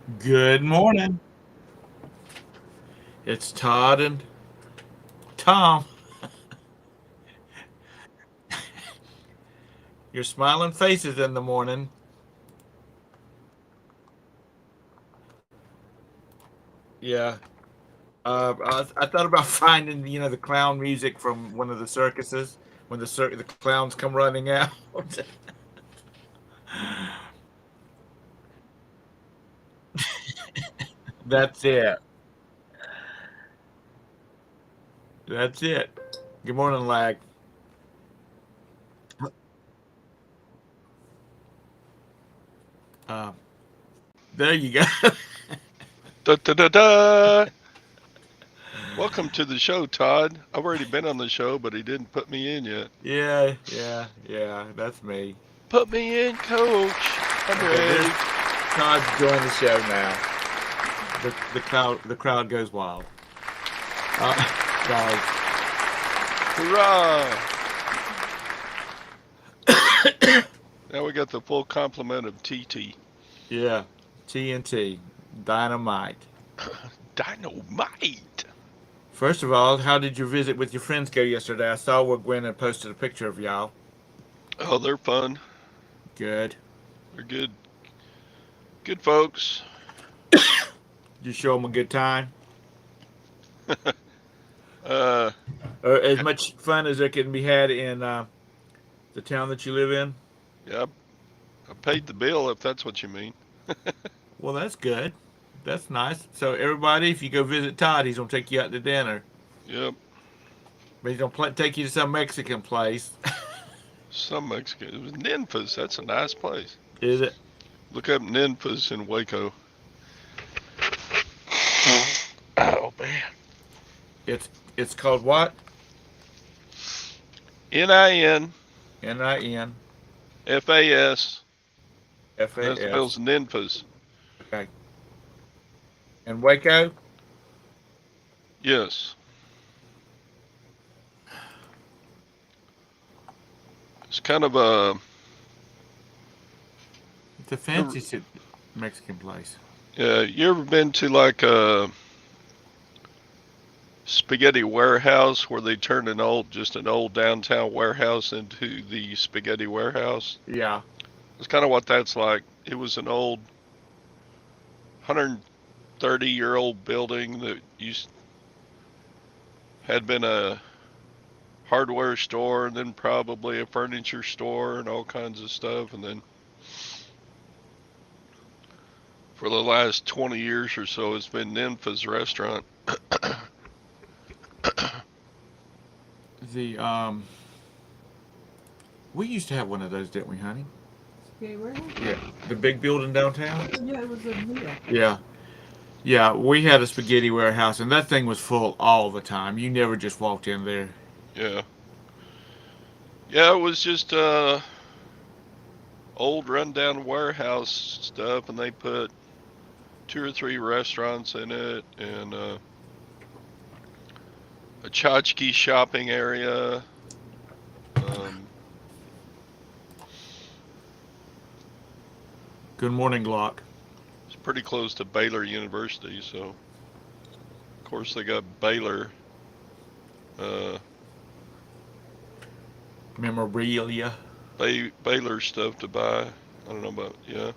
Good morning. It's Todd and Tom. Your smiling faces in the morning. Yeah. I thought about finding, the clown music from one of the circuses when the clowns come running out. That's it. That's it. Good morning, lag. Uh, there you go. Da da da da! Welcome to the show, Todd. I've already been on the show, but he didn't put me in yet. Yeah. That's me. Put me in, coach. I'm Okay, there's ready. Todd join the show now. The crowd goes wild. Guys, Hurrah! Now we got the full complement of TT. yeah, TNT, dynamite. Dynamite! First of all, how did your visit with your friends go yesterday? I saw where Gwen had posted a picture of y'all. Oh, they're fun. Good. They're good folks. Did you show them a good time? uh, Or as much fun as there can be had in the town that you live in? yeah, I paid the bill if that's what you mean. Well, that's good. That's nice. So everybody, if you go visit Todd, he's gonna take you out to dinner. Yep, But he's gonna take you to some Mexican place. some Mexican. It was Ninfa's. That's a nice place. Is it? Look up Ninfa's in Waco. Oh man. It's called what? NIN NIN FAS. That FAS. spells Ninfas. Okay. And Waco. Yes. It's kind of a. It's a fancy Mexican place. You ever been to like a spaghetti warehouse where they turned just an old downtown warehouse into the spaghetti warehouse? Yeah. It's kind of what that's like. It was an old 130-year-old building that used had been a hardware store and then probably a furniture store and all kinds of stuff, and then for the last 20 years or so, it's been Ninfa's restaurant. The we used to have one of those, didn't we, honey? Okay, where? Yeah. The big building downtown. Yeah, it was a meal. Yeah. Yeah. We had a spaghetti warehouse, and that thing was full all the time. You never just walked in there. Yeah. Yeah, it was just old rundown warehouse stuff, and they put two or three restaurants in it and a tchotchke shopping area. Um, Good morning, Glock. it's pretty close to Baylor University, so of course they got Baylor. Uh, Memorabilia. Baylor stuff to buy. I don't know about yeah.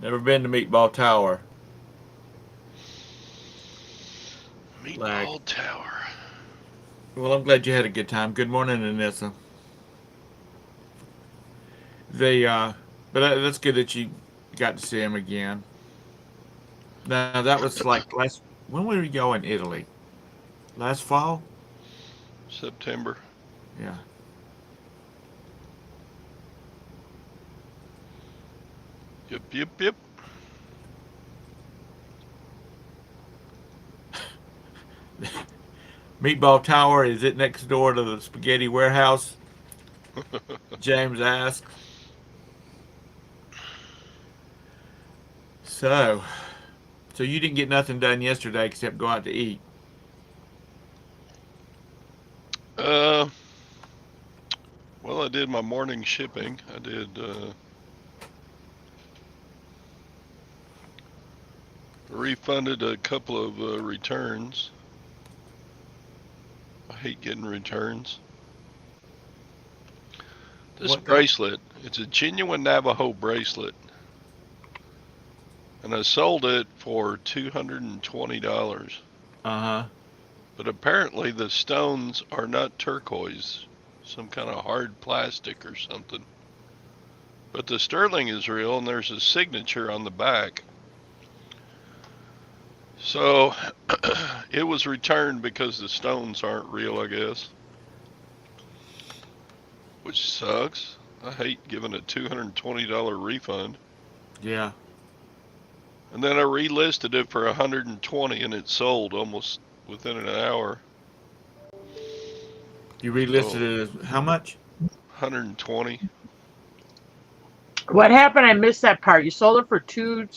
Never been to Meatball Tower. Like, Meatball Tower. well, I'm glad you had a good time. Good morning, Anissa. They, but that's good that you got to see him again. Now that was like last. When were you going Italy? Last fall. September. Yeah. Yep, yep, yep. Meatball Tower, is it next door to the spaghetti warehouse? James asked. So, so you didn't get nothing done yesterday except go out to eat. uh, well, I did my morning shipping. I did refunded a couple of returns. I hate getting returns. This What the- bracelet, it's a genuine Navajo bracelet. And I sold it for $220. Uh-huh. But apparently the stones are not turquoise, some kind of hard plastic or something. But the sterling is real, and there's a signature on the back. So it was returned because the stones aren't real, I guess. Which sucks. I hate giving a $220 refund. Yeah. And then I relisted it for $120, and it sold almost within an hour. You relisted it as how much? $120. What happened? I missed that part. You sold it for two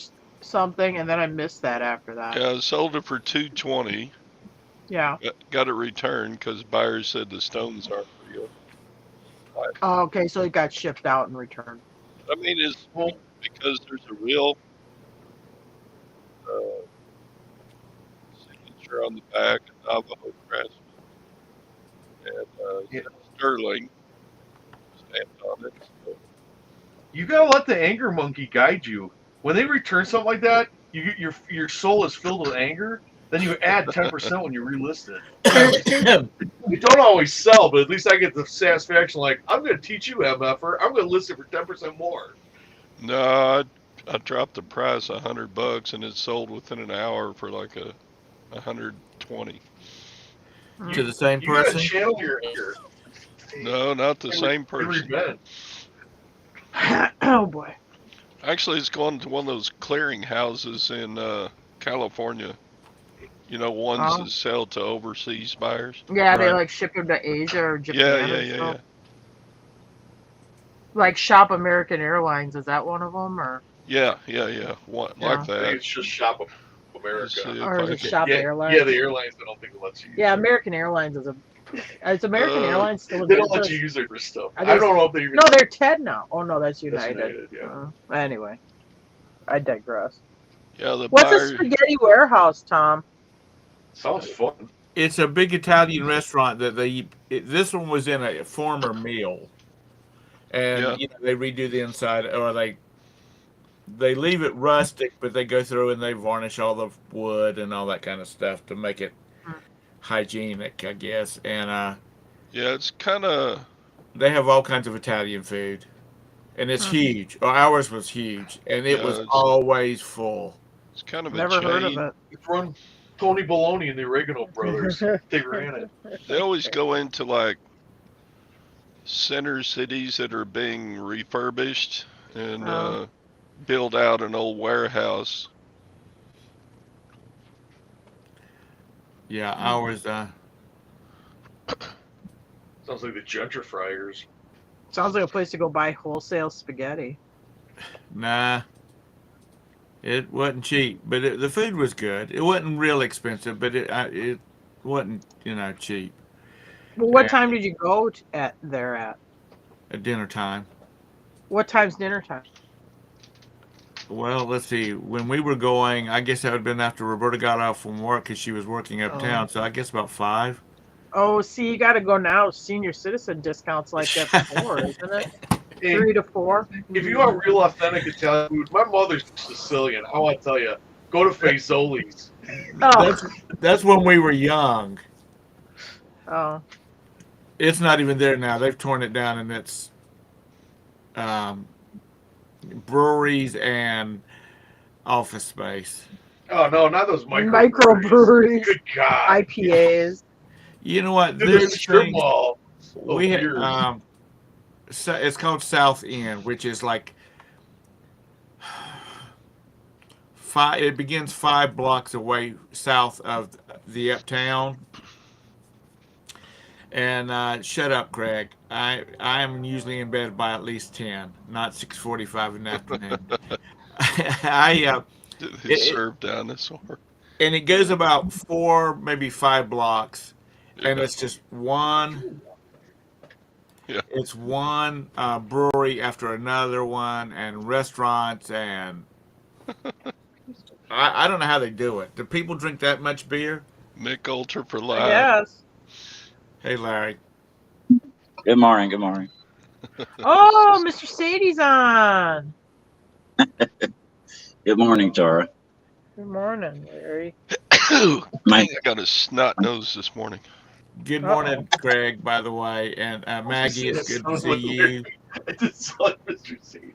something, and then I missed that after that. Yeah, I sold it for $220. Yeah. Got it returned because buyers said the stones aren't real. Oh, okay, so it got shipped out and returned. I mean, it's because there's a real signature on the back, a Navajo crest, and sterling stamped on it. So, You gotta let the anger monkey guide you. When they return something like that, your soul is filled with anger. Then you add 10% when you relist it. We don't always sell, but at least I get the satisfaction. Like, I'm going to teach you, MFer. I'm going to list it for 10% more. no, I dropped the price $100, and it sold within an hour for like a $120. To the same You got to person? channel your anger. No, not the same In person. revenge. Oh boy. Actually, it's going to one of those clearing houses in California. You know, ones Oh. that sell to overseas buyers. Yeah, they Right. like ship them to Asia or Japan. Yeah, and yeah, yeah, stuff. yeah. Like Shop American Airlines, is that one of them, or Yeah. One, Yeah. like I think that. it's just Shop Let's America. see if or I is it can- Shop Yeah, Airlines? yeah, the airlines, I don't think it lets you use Yeah, it. American Airlines is American Airlines still in They don't let business? you use it for stuff. Are I they- don't know if they No, they're TED now. Oh no, that's That's United. yeah. Anyway, I digress. Yeah, the What's a buyer. spaghetti warehouse, Tom? Sounds fun. It's a big Italian restaurant that this one was in a former mill. And Yeah. you know, they redo the inside, or they leave it rustic, but they go through and they varnish all the wood and all that kind of stuff to make it hygienic, I guess. And Yeah, it's kind of. they have all kinds of Italian food, and it's huge. Or ours was huge, and it Yeah, was it's- always full. It's kind of a Never heard chain. of it. It's run Tony Baloney and the Oregano Brothers. They ran it. They always go into like center cities that are being refurbished and Oh. build out an old warehouse. Yeah, ours. Sounds like the gentrifiers. Sounds like a place to go buy wholesale spaghetti. Nah, it wasn't cheap, but the food was good. It wasn't real expensive, but it wasn't cheap Well, what Yeah. time did you go at there at? at dinner time. What time's dinner time? Well, let's see. When we were going, I guess that would have been after Roberta got off from work because she was working uptown. So I guess about 5. Oh, see, you got to go now. Senior citizen discounts like that before, isn't it? Hey, 3 to 4. if you want real authentic Italian food, my mother's Sicilian. I want to tell you, go to Fazzoli's. Oh, That's when we were young. oh, It's not even there now. They've torn it down, and it's breweries and office space. Oh no, not those microbreweries, Good God. IPAs. You know what? Dude, the There's strip things mall. we had. beers. It's called South End, which is like 5. It begins 5 blocks away south of the uptown. And shut up, Craig. I am usually in bed by at least 10, not 6:45 in the afternoon. They It- serve dinosaur. And it goes about 4, maybe 5 blocks, and it's just one. Yeah. It's one brewery after another one, and restaurants, and I don't know how they do it. Do people drink that much beer? Mick Ultra for life. Yes. Hey, Larry. Good morning. Good morning. Oh, Mr. Sadie's on. Good morning, Tara. Good morning, Larry. My I got a snot nose this morning. Good Uh-oh. morning, Craig, by the way. And Maggie, it's good to Sounds see like you. I just saw Mr. Sadie.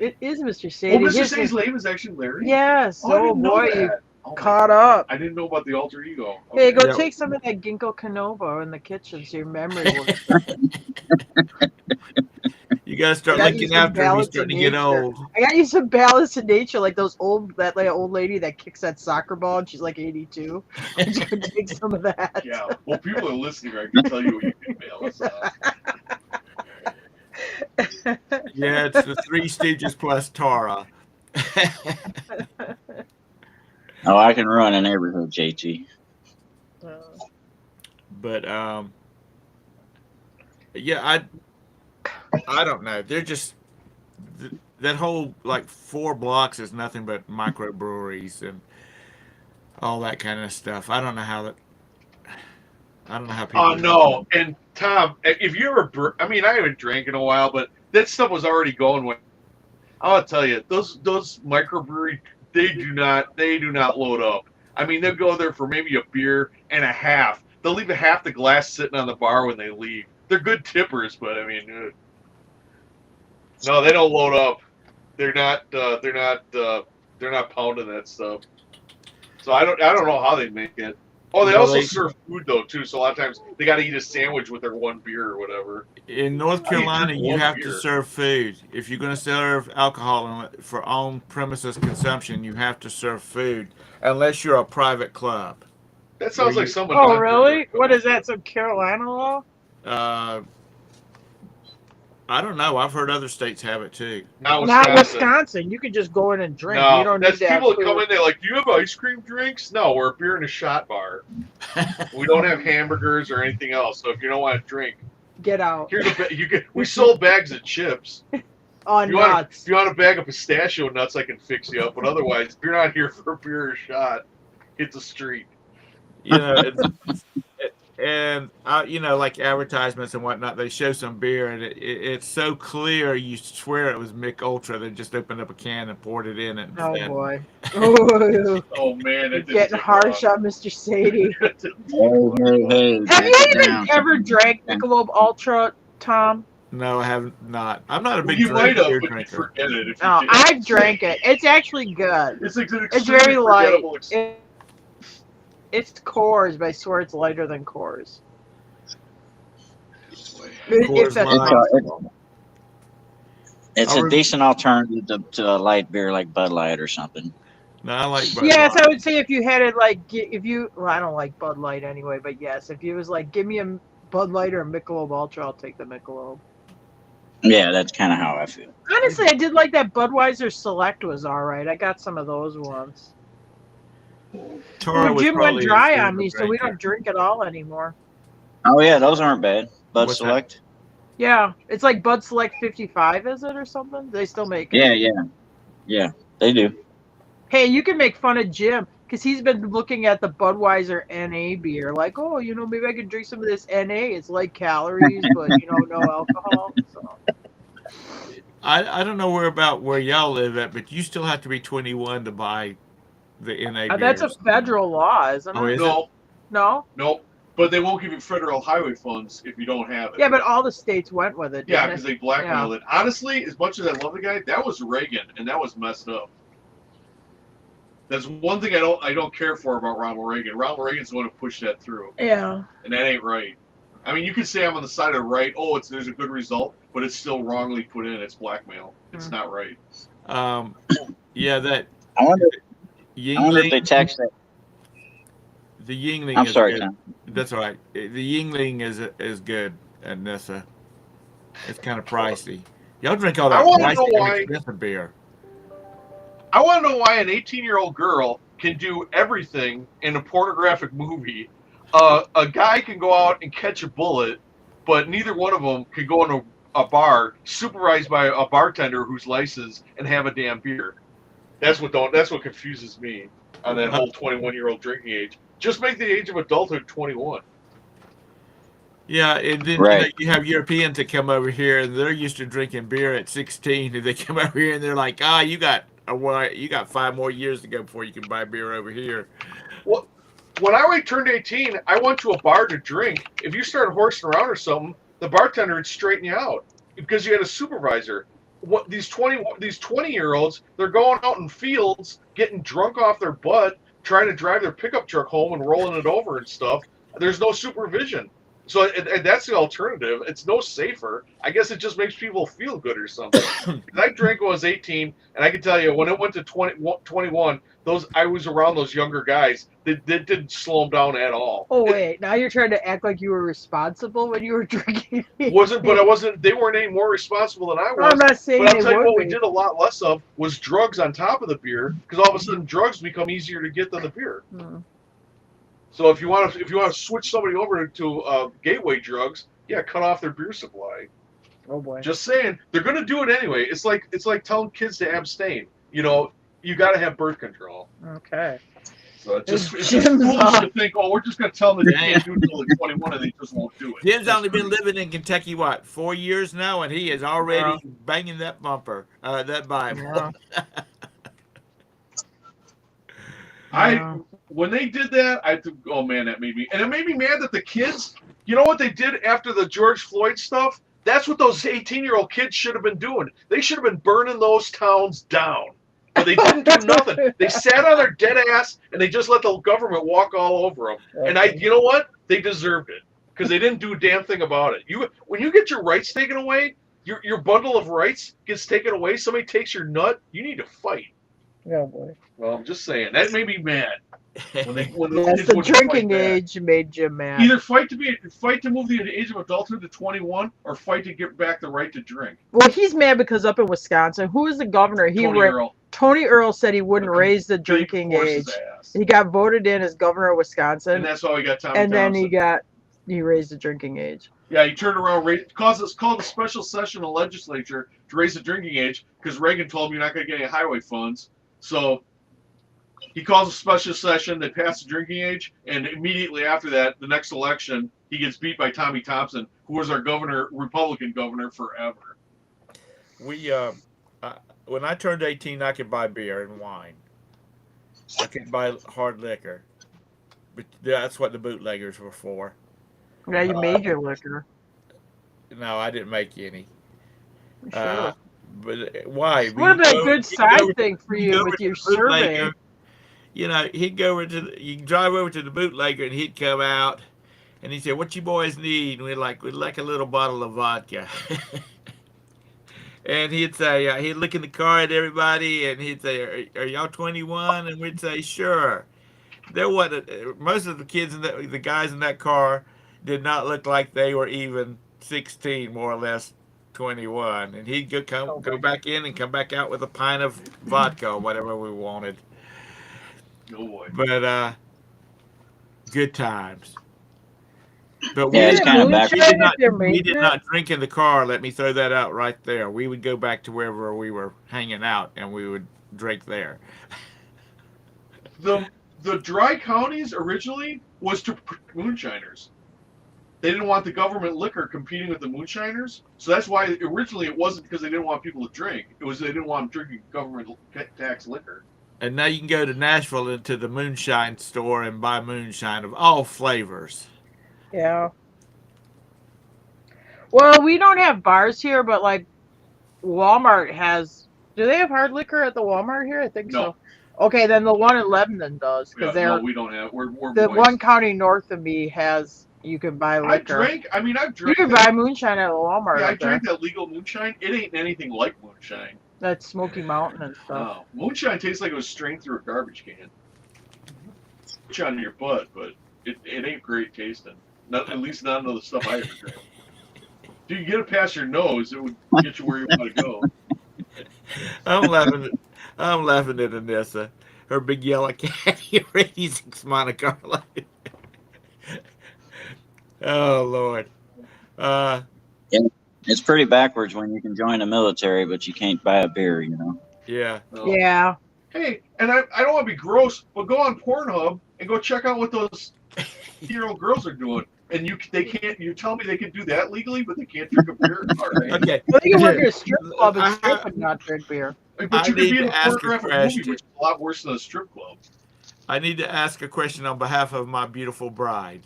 It is Mr. Oh, Sadie. Mr. His Sadie's name- name is actually Larry? Yes. Oh, I Oh, didn't know boy, that. you Oh my caught God. up. I didn't know about the alter ego. Hey, Okay. go Yeah. take some of that ginkgo canoba in the kitchen so your memory will. You got to start I got you looking some after him. He's balance starting to in get nature. old. I got you some balance in nature, like that like old lady that kicks that soccer ball and she's like 82. You can take some of that. Yeah. Well, people are listening. I can tell you what you can mail us. Yeah, it's the Three Stooges plus Tara. Oh, I can run a neighborhood, JT. But yeah, I don't know. They're just that whole like 4 blocks is nothing but microbreweries and all that kind of stuff. I don't know how people. Oh, no. And Tom, if you ever, I mean, I haven't drank in a while, but that stuff was already going when. I'll tell you, those microbrewery, they do not load up. I mean, they'll go there for maybe a beer and a half. They'll leave a half the glass sitting on the bar when they leave. They're good tippers, but I mean, no, they don't load up. They're not pounding that stuff. So I don't know how they make it. Oh, they Well, also they- serve food though too. So a lot of times they got to eat a sandwich with their one beer or whatever. In North Carolina, you one have to beer. serve food. If you're going to serve alcohol for on-premises consumption, you have to serve food, unless you're a private club. That sounds Well, like someone. Oh, not really? very What is that? Some Carolina law? I don't know. I've heard other states have it too. Not Not Wisconsin. Wisconsin. You could just go in and drink. No, you don't that's need to have people that come food. in there like, do you have ice cream drinks? No, we're a beer and a shot bar. We don't have hamburgers or anything else. So if you don't want to drink, Get out. here's we sold bags of chips. On You want nuts. if you want a bag of pistachio nuts, I can fix you up. But otherwise, if you're not here for a beer or a shot, hit the street. You know, and you know, like advertisements and whatnot, they show some beer, and it's so clear you swear it was Mick Ultra. They just opened up a can and poured it in, and Oh, boy. Ooh, Oh man, you're it didn't getting take harsh long. on Mr. Sadie. Hey, hey, hey. Have back you it even down. ever drank Michelob Ultra, Tom? no, I have not. I'm not a big You might have, beer but you drinker. forget it. If you No, did. I've drank it. It's actually good. It's like an It's very extremely light. forgettable experience. It's Coors, but I swear it's lighter than Coors. Coors If that's Light. possible. It's I'll a re- decent alternative to a light beer like Bud Light or something. No, I like Bud Yes, Light. I would say if you had it like, if you, well, I don't like Bud Light anyway, but yes, if you was like, give me a Bud Light or a Michelob Ultra, I'll take the Michelob. Yeah, that's kind of how I feel. Honestly, I did like that Budweiser Select was all right. I got some of those once. Tara Well, was Jim went probably dry as good on of a me, so we drinker. don't drink at all anymore. Oh yeah, those aren't bad. Bud What's that? Select. Yeah, it's like Bud Select 55, is it, or something? They still make it. Yeah, they do. Hey, you can make fun of Jim because he's been looking at the Budweiser NA beer, like, oh, you know, maybe I could drink some of this NA. It's light calories, but you know, no alcohol. So. I don't know where y'all live at, but you still have to be 21 to buy the NA That's a beers. federal law, isn't Oh, it? is No, No. nope. But they won't give you federal highway funds if you don't have it. Yeah, but all the states went with it. Yeah, didn't because it? they blackmailed it. Honestly, as much as I love the guy, that was Reagan, and that was messed up. That's one thing I don't care for about Ronald Reagan. Ronald Reagan's the one who pushed that through, Yeah. and that ain't right. I mean, you could say I'm on the side of right. Oh, there's a good result, but it's still wrongly put in. It's blackmail. It's not right. Yeah, that I wonder if they Yingling. tax that. The Yingling I'm is sorry, good. Tom. That's all right. The Yingling is good at Nissa. It's kind of pricey. Y'all drink all I that wanna know pricey why- and expensive beer. I want to know why an 18-year-old girl can do everything in a pornographic movie. A guy can go out and catch a bullet, but neither one of them can go in a bar supervised by a bartender who's licensed and have a damn beer. That's what confuses me on that whole 21-year-old drinking age. Just make the age of adulthood 21. Yeah, and then Right. you have Europeans that come over here and they're used to drinking beer at 16, and they come over here and they're like, you got 5 more years to go before you can buy beer over here. Well, when I turned 18, I went to a bar to drink. If you started horsing around or something, the bartender would straighten you out because you had a supervisor. What these 20-year-olds, they're going out in fields, getting drunk off their butt, trying to drive their pickup truck home and rolling it over and stuff. There's no supervision. So that's the alternative. It's no safer. I guess it just makes people feel good or something. I drank when I was 18, and I can tell you, when it went to 21, I was around those younger guys. That didn't slow them down at all. Oh wait, now you're trying to act like you were responsible when you were drinking. I wasn't. They weren't any more responsible than I was. I'm not saying But I'll they tell you what would we did a lot less of was drugs on top of the beer, because all of a sudden drugs become easier to get than the beer. Hmm. So if you want to switch somebody over to gateway drugs, yeah, cut off their beer supply. Oh boy. Just saying, they're going to do it anyway. It's like telling kids to abstain. You got to have birth control. Okay. So it's just Jim's foolish to think, we're just going to tell them they Yeah. can't do it until they're 21 and they just won't do it. Jim's That's only been crazy. living in Kentucky, 4 years now, and he is already banging that bumper, that Bible. Yeah. When they did that, I think, oh man, that made me, and it made me mad that the kids, you know what they did after the George Floyd stuff? That's what those 18-year-old kids should have been doing. They should have been burning those towns down. But they didn't do nothing. They sat on their dead ass and they just let the government walk all over them. And you know what? They deserved it because they didn't do a damn thing about it. When you get your rights taken away, your bundle of rights gets taken away. Somebody takes your nut. You need to fight. Oh boy. Well, I'm just saying that made me mad. When the Yes, kids the wouldn't drinking fight back. age made Jim mad. Either fight to move the age of adulthood to 21, or fight to get back the right to drink. Well, he's mad because up in Wisconsin, who is the governor? Tony Earl said he wouldn't raise the drinking age. He got voted in as governor of Wisconsin, And that's how he got Tommy and then Thompson. he raised the drinking age. Yeah, he turned around, called a special session of the legislature to raise the drinking age because Reagan told him you're not going to get any highway funds. So he calls a special session. They pass the drinking age, and immediately after that, the next election, he gets beat by Tommy Thompson, who was our Republican governor forever. When I turned 18, I could buy beer and wine. I could buy hard liquor, but that's what the bootleggers were for. Yeah, you made your liquor. No, I didn't make any. Sure. But why? Would have been a good side thing for you with your survey. He'd go over you can drive over to the bootlegger and he'd come out and he'd say, "What you boys need?" And we'd like a little bottle of vodka. And he'd say, he'd look in the car at everybody and he'd say, "Are y'all 21?" And we'd say, "Sure." There wasn't, most of the kids the guys in that car did not look like they were even 16, more or less 21. And he'd go back in and come back out with a pint of vodka or whatever we wanted. Oh boy. But good times. But Yeah, it's kind of backwards. we did not drink in the car. Let me throw that out right there. We would go back to wherever we were hanging out and we would drink there. The dry counties originally was to moonshiners. They didn't want the government liquor competing with the moonshiners, so that's why originally it wasn't because they didn't want people to drink. It was they didn't want them drinking government tax liquor. And now you can go to Nashville into the moonshine store and buy moonshine of all flavors. Yeah. Well, we don't have bars here, but like Walmart has. Do they have hard liquor at the Walmart here? I think No. so. Okay, then the one in Lebanon does because No, we don't have. We're the boys. one county north of me has. You can buy liquor. I've You drank. can buy moonshine at the Walmart. Yeah, I up there. drank that legal moonshine. It ain't anything like moonshine. That's Smoky Mountain and stuff. No, moonshine tastes like it was strained through a garbage can. Put you on your butt, but it ain't great tasting. Not at least none of the stuff I ever drank. If you can get it past your nose, it would get you where you want to go. I'm laughing at Anissa. Her big yellow cat. Radies Monte Carlo. Oh Lord. It's pretty backwards when you can join the military, but you can't buy a beer, you know. Yeah. No. Yeah. Hey, and I don't want to be gross, but go on Pornhub and go check out what those 15-year-old girls are doing. And they can't. You tell me they can do that legally, but they can't drink a beer. All right. Okay. Well, you can work at a strip club and I- strip and not drink beer. But I you can need be in to a ask a pornographic movie, question. which is a lot worse than a strip club. I need to ask a question on behalf of my beautiful bride.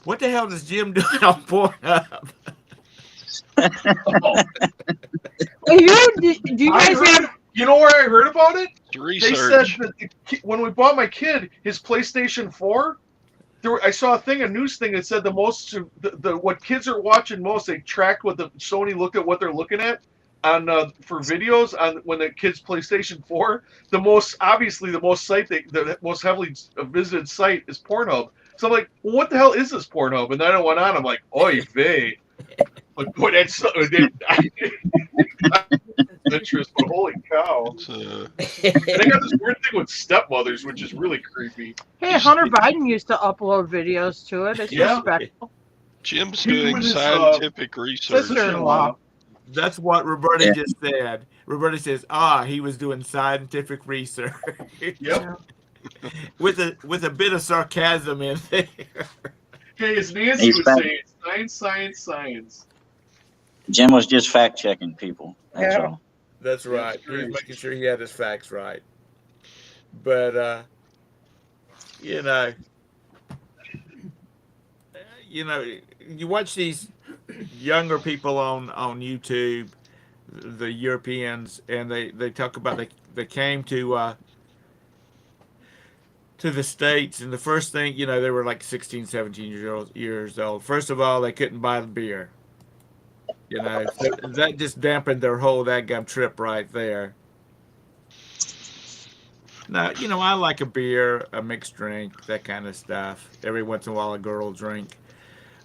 What the hell does Jim do on Pornhub? Oh, Well, do you guys have? you know where I heard about it? Research. They said that when we bought my kid his PlayStation 4, I saw a news thing that said what kids are watching most. They tracked what Sony looked at what they're looking at on for videos on when the kids PlayStation 4. The most heavily visited site is Pornhub. So I'm like, well, what the hell is this Pornhub? And then I went on. I'm like, oy vey. Like, boy, that's interest, but holy cow! And they got this weird thing with stepmothers, which is really creepy. Hey, Hunter Biden used to upload videos to it. It's Yeah. respectful. Jim's He doing was his, scientific research. Sister-in-law. That's what Roberta Yeah. just said. Roberta says, he was doing scientific research. Yep. with a bit of sarcasm in there. Hey, as Nancy He's would back. say, science, science, science. Jim was just fact checking people. That's Yeah. all. That's right. He was making sure he had his facts right. But you watch these younger people on YouTube, the Europeans, and they talk about they came to the States, and the first thing, they were like 16, 17 years old. First of all, they couldn't buy the beer. So that just dampened their whole dadgum trip right there. Now, I like a beer, a mixed drink, that kind of stuff. Every once in a while, a girl drink.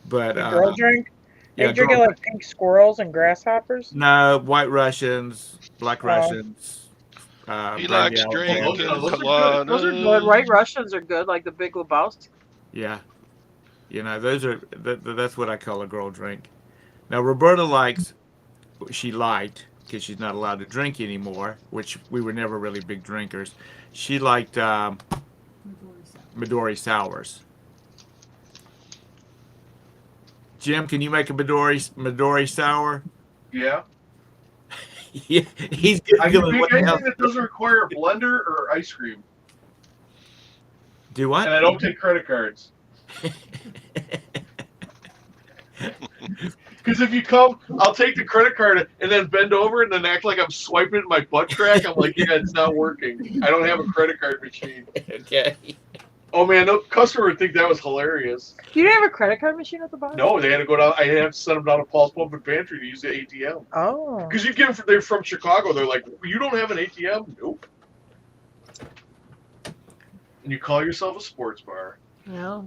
But Girl drink? yeah, Are you drinking girl- like pink squirrels and grasshoppers? no, White Russians, Black Oh. Russians. He brandy likes alcohol. drinking Those are good. Colada. Those are good. White Russians are good, like the Big Lebowski. Yeah, those are that's what I call a girl drink. Now Roberta likes, she liked, because she's not allowed to drink anymore, which we were never really big drinkers. She liked Midori sours. Jim, can you make a Midori sour? Yeah. Yeah, he's I can googling make what the hell. anything that doesn't require a blender or ice cream. Do what? And I don't take credit cards. Because if you come, I'll take the credit card and then bend over and then act like I'm swiping it in my butt crack. I'm like, yeah, it's not working. I don't have a credit card machine. Okay. Oh man, no customer would think that was hilarious. You didn't have a credit card machine at the bar? No, they had to go down. I had to send them down to Paul's Pump and Pantry to use the ATM. Oh. Because you get them, they're from Chicago. They're like, you don't have an ATM? Nope. And you call yourself a sports bar. Yeah.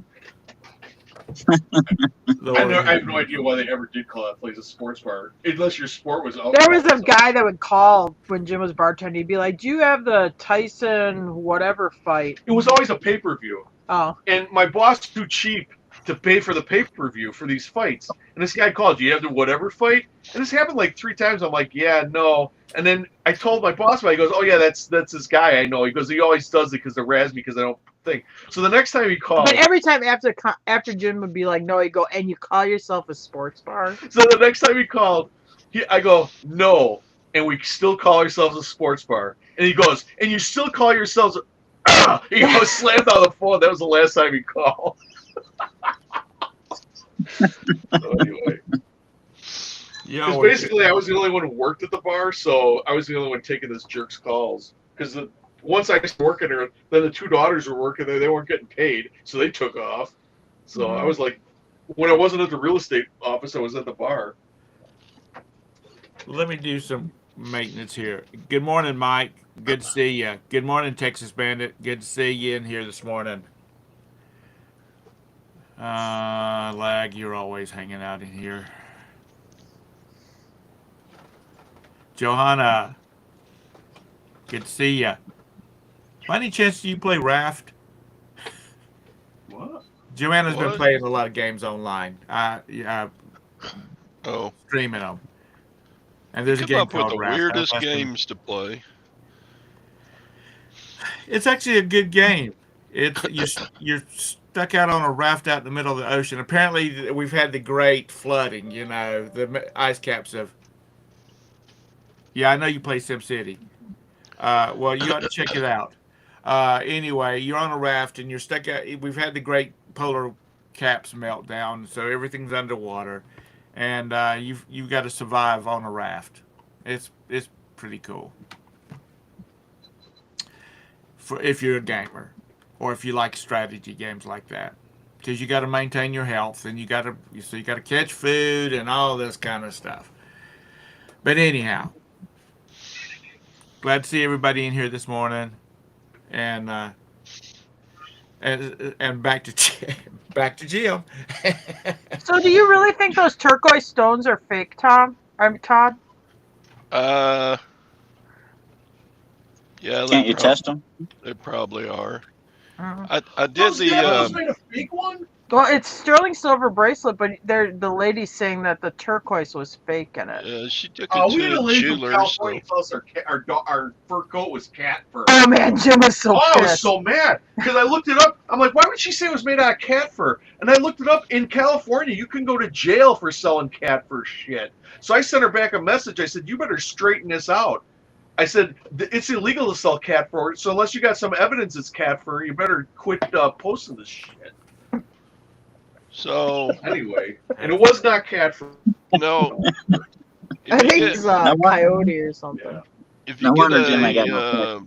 I have no idea why they ever did call that place a sports bar, unless your sport was out. There was a guy that would call when Jim was bartending. He'd be like, "Do you have the Tyson whatever fight?" It was always a pay-per-view. Oh. And my boss was too cheap to pay for the pay-per-view for these fights. And this guy called, "Do you have the whatever fight?" And this happened like 3 times. I'm like, "Yeah, no." And then I told my boss about it. He goes, "Oh yeah, that's this guy I know." He goes, "He always does it because they razz me because I don't think." So the next time he called, But every time after Jim would be like, "No," he'd go, "And you call yourself a sports bar?" so the next time he called, I go, "No," and we still call ourselves a sports bar. And he goes, "And you still call yourselves?" He goes, slammed on the phone. That was the last time he called. So anyway. Because basically, I was the only one who worked at the bar, so I was the only one taking this jerk's calls. Because once I started working there, then the 2 daughters were working there. They weren't getting paid, so they took off. So I was like, when I wasn't at the real estate office, I was at the bar. Let me do some maintenance here. Good morning, Mike. Good to see you. Good morning, Texas Bandit. Good to see you in here this morning. Lag, you're always hanging out in here. Johanna, good to see you. By any chance do you play Raft? What? Joanna's been What? playing a lot of games online. Oh, Streaming them. And there's a come game up with called the Raft. weirdest I've asked them- games to play. It's actually a good game. You're stuck out on a raft out in the middle of the ocean. Apparently, we've had the great flooding. You know, the ice caps have. Yeah, I know you play SimCity. Well, you ought to check it out. Anyway, you're on a raft and you're stuck out. We've had the great polar caps melt down, so everything's underwater, and you've got to survive on a raft. It's pretty cool. For if you're a gamer, or if you like strategy games like that, because you got to maintain your health and you got to catch food and all this kind of stuff. But anyhow, glad to see everybody in here this morning, and back to back to Jim. So, do you really think those turquoise stones are fake, Tom? Todd? Yeah, Can't you test them? they probably are. Mhm. I did Those the made a fake one? Well, it's sterling silver bracelet, but the lady's saying that the turquoise was fake in it. she took it We had to a a lady from jeweler, California so tell us our fur coat was cat fur. Oh man, Jim was so I was pissed. so mad because I looked it up. I'm like, why would she say it was made out of cat fur? And I looked it up. In California, you can go to jail for selling cat fur shit. So I sent her back a message. I said, you better straighten this out. I said, it's illegal to sell cat fur. So unless you got some evidence it's cat fur, you better quit posting this shit. so Anyway, and it was not cat fur. no. I think it's No wonder- coyote or something. Yeah. If you No get wonder Jim ain't got no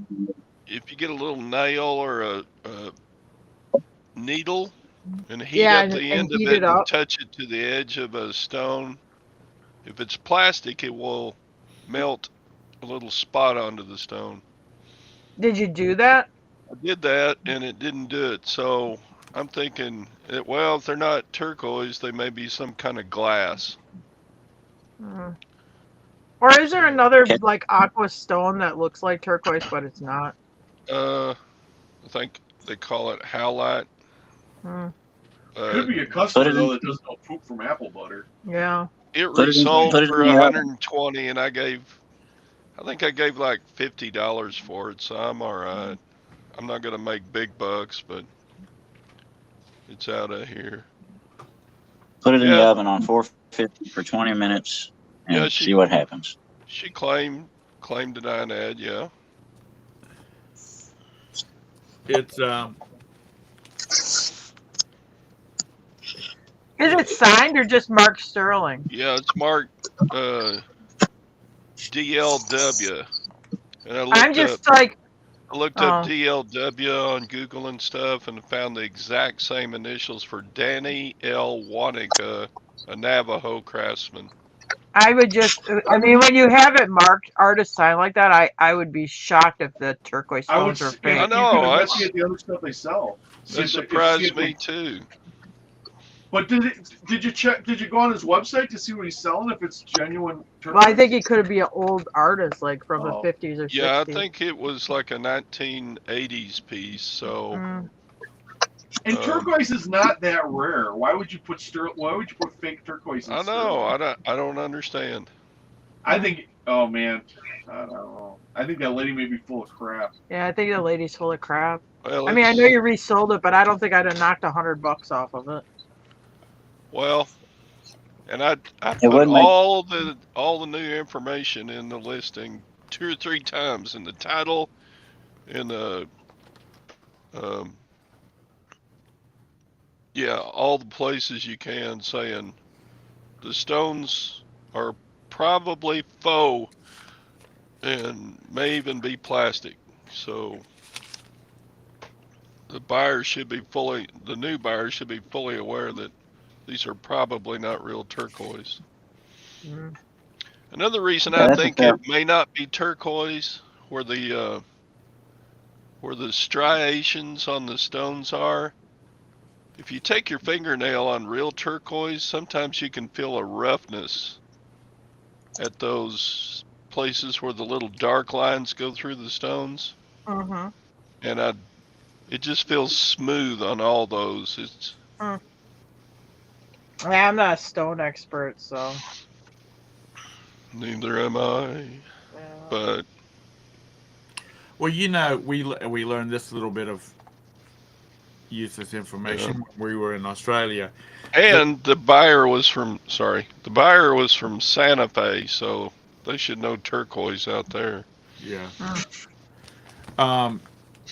if you get a little nail or a needle and heat Yeah, up and- the and end of heat it it and up. touch it to the edge of a stone, if it's plastic, it will melt a little spot onto the stone. Did you do that? I did that and it didn't do it. So I'm thinking, well, if they're not turquoise, they may be some kind of glass. Mhm. Or is there another Okay. like aqua stone that looks like turquoise but it's not? I think they call it howlite. Hmm. Could be a Put customer it though in- that does no poop from apple butter. Yeah. It Put it in- resold put it for in the oven. 120, and I think I gave like $50 for it, so I'm all right. I'm not gonna make big bucks, but it's out of here. Put it in the Yeah. oven on 450 for 20 minutes and Yeah, see what happens. She claimed denied ad, yeah. It's Is it signed or just Mark Sterling? Yeah, it's marked DLW. And I looked I'm just like, up Oh. DLW on Google and stuff and found the exact same initials for Danny L. Wanica, a Navajo craftsman. I would just, I mean, when you have it marked artist sign like that, I would be shocked if the turquoise I would. stones are Yeah, I fake. know, You can that's- investigate the other stuff they sell. See That if they- surprised see if me too. But did you check? Did you go on his website to see what he's selling? If it's genuine turquoise? Well, I think he could be an old artist, like from the Oh. 50s or 60s. Yeah, I think it was like a 1980s piece, so Mm. And turquoise is not that rare. Why would you put Why would you put fake turquoise in I know, I don't understand. I think. Oh man, I don't know. I think that lady may be full of crap. Yeah, I think the lady's full of crap. Well, I mean, I it's- know you resold it, but I don't think I'd have knocked $100 off of it. Well, and I put wouldn't make- all the new information in the listing 2 or 3 times in the title, in the all the places you can, saying the stones are probably faux and may even be plastic. So the new buyers should be fully aware that these are probably not real turquoise. Mm. Another reason Yeah, I that's a think fair- it may not be turquoise, where the striations on the stones are. If you take your fingernail on real turquoise, sometimes you can feel a roughness at those places where the little dark lines go through the stones, Mm-hmm. and it just feels smooth on all those. It's Yeah, I'm not a stone expert, so. neither am I, Yeah. but Well, we learned this little bit of useless information when we were in Australia. And the buyer was from Santa Fe, so they should know turquoise out there. Yeah.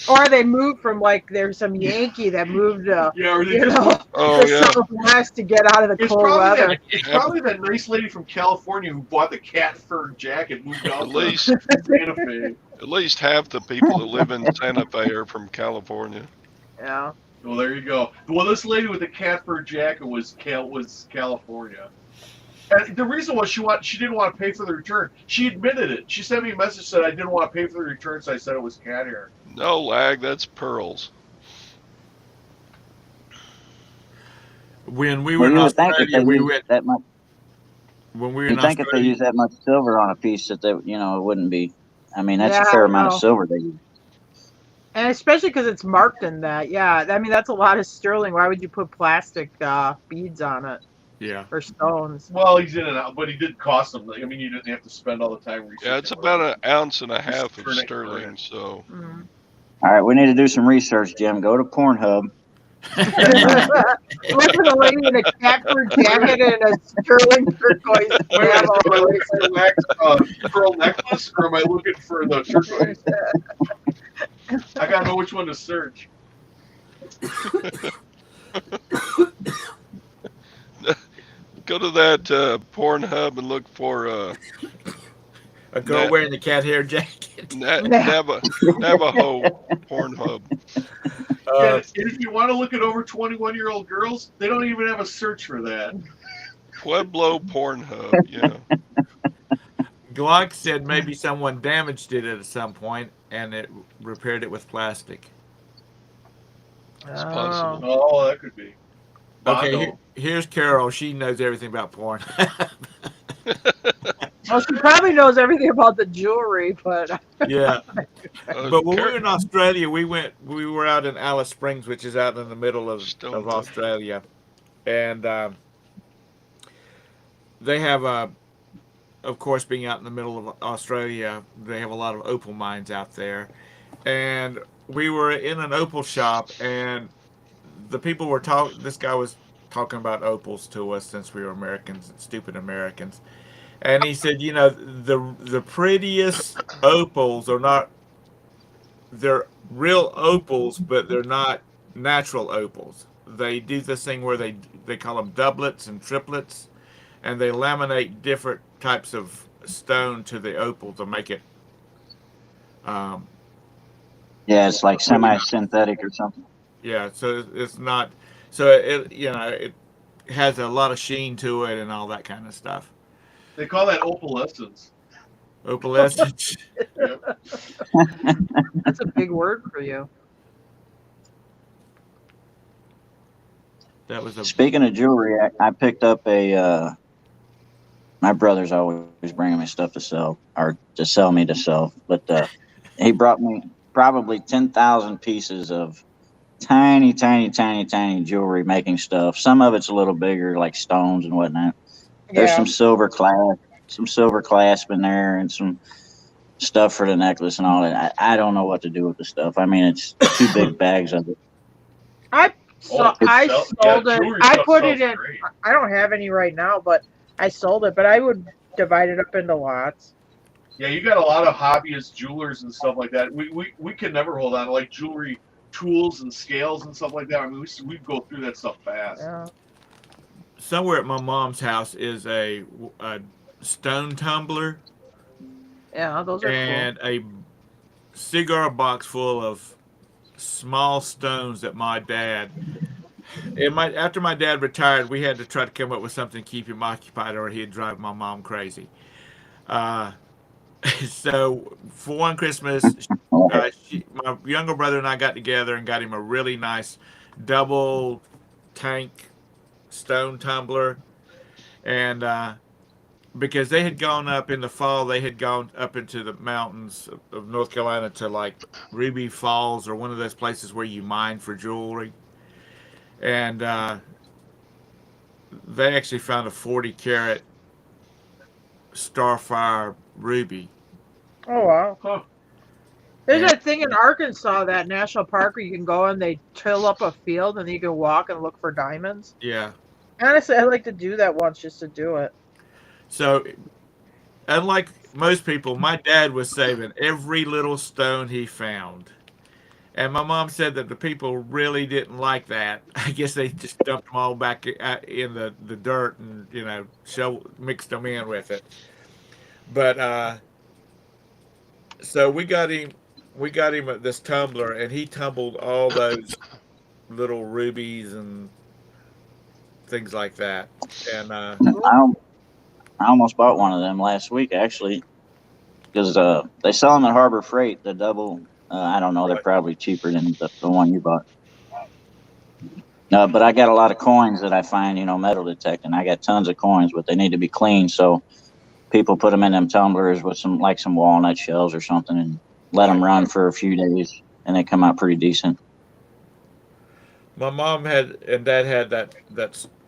Or they moved from like there's some Yankee that moved Yeah, or they you just know Oh the yeah. Southwest to get out of the It's cold probably weather. that. It's probably that nice lady from California who bought the cat fur jacket, moved out At to least Santa Fe. at least half the people that live in Santa Fe are from California. Yeah. Well, there you go. Well, this lady with the cat fur jacket was California. And the reason was she didn't want to pay for the return. She admitted it. She sent me a message said I didn't want to pay for the return, so I said it was cat hair. No lag, that's pearls. When we Well, were in you would think if Australia, they we use went that much. when we were in You think if they Australia. use that much silver on a piece that it wouldn't be. I mean, that's Yeah, a fair I amount know. of silver they use. And especially because it's marked in that. Yeah. I mean, that's a lot of sterling. Why would you put plastic beads on it Yeah. or stones? Well, he's in and out, but he did cost them. I mean, you didn't have to spend all the time researching. Yeah, it's about an ounce and a half of Turn it sterling, current. so Mm. All right, we need to do some research, Jim. Go to Pornhub. Look for the lady in a cat fur jacket and a sterling turquoise Wait a minute, am I camo. looking for the pearl necklace, or am I looking for the turquoise? I gotta know which one to search. go to that Pornhub and look for A girl wearing the cat hair jacket. Navajo Pornhub. And if you want to look at over 21-year-old girls, they don't even have a search for that. Pueblo Pornhub, yeah. Glock said maybe someone damaged it at some point and it repaired it with plastic. It's possible. Oh, that could be. Okay, Bondo. here's Carol. She knows everything about porn. Well, she probably knows everything about the jewelry, but Yeah. But when we Car- were in Australia, we were out in Alice Springs, which is out in the middle of Stone of Country. Australia, and they have of course, being out in the middle of Australia, they have a lot of opal mines out there, and we were in an opal shop, and the people were talking. This guy was talking about opals to us since we were Americans, stupid Americans. And he said, the prettiest opals are not, they're real opals, but they're not natural opals. They do this thing where they call them doublets and triplets, and they laminate different types of stone to the opal to make it. Yeah, it's like semi-synthetic or something. Yeah, so it's not. So it has a lot of sheen to it and all that kind of stuff. They call that opalescence. Opalescence. Yep. that's a big word for you. That was a. Speaking of jewelry, I picked up my brother's always bringing me stuff to sell, or to sell me to sell. But he brought me probably 10,000 pieces of tiny jewelry making stuff. Some of it's a little bigger, like stones and whatnot. There's some silver clasp in there, and some stuff for the necklace and all that. I don't know what to do with the stuff. I mean, it's 2 big bags of it. I sold it. jewelry I stuff put sounds it in. great. I don't have any right now, but I sold it. But I would divide it up into lots. Yeah, you got a lot of hobbyist jewelers and stuff like that. We can never hold on to like jewelry tools and scales and stuff like that. I mean, we go through that stuff fast. Yeah. Somewhere at my mom's house is a stone tumbler Yeah, those are and a cigar box full of small stones that my dad. After my dad retired, we had to try to come up with something to keep him occupied, or he'd drive my mom crazy. So for one Christmas, my younger brother and I got together and got him a really nice double tank stone tumbler, and because they had gone up in the fall, they had gone up into the mountains of North Carolina to like Ruby Falls or one of those places where you mine for jewelry, and they actually found a 40-carat Starfire ruby. cool. Oh wow. Huh. There's Yeah. that thing in Arkansas, that national park where you can go and they till up a field and you can walk and look for diamonds. Yeah. Honestly, I'd like to do that once just to do it. So, unlike most people, my dad was saving every little stone he found. And my mom said that the people really didn't like that. I guess they just dumped them all back in the dirt and, mixed them in with it. But so we got him this tumbler, and he tumbled all those little rubies and things like that. And I almost bought one of them last week, actually, because they sell them at Harbor Freight, the double. I don't know, they're probably cheaper than the one you bought. But I got a lot of coins that I find, metal detecting. I got tons of coins, but they need to be clean. So people put them in them tumblers with some walnut shells or something and let them run for a few days, and they come out pretty decent. my mom and dad had that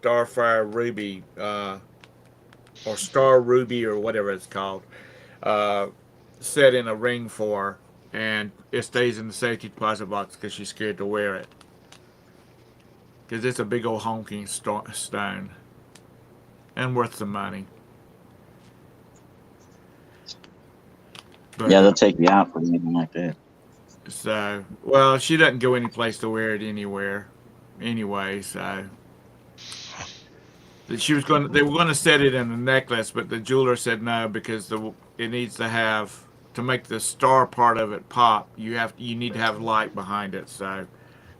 Starfire ruby, or Star Ruby, or whatever it's called, uh, set in a ring for her, and it stays in the safety deposit box because she's scared to wear it. Because it's a big old honking stone and worth some money. But, Yeah, they'll take you out for anything like that. So, well, she doesn't go any place to wear it anyway. So, they were going to set it in a necklace, but the jeweler said no because it needs to make the star part of it pop. You need to have light behind it. So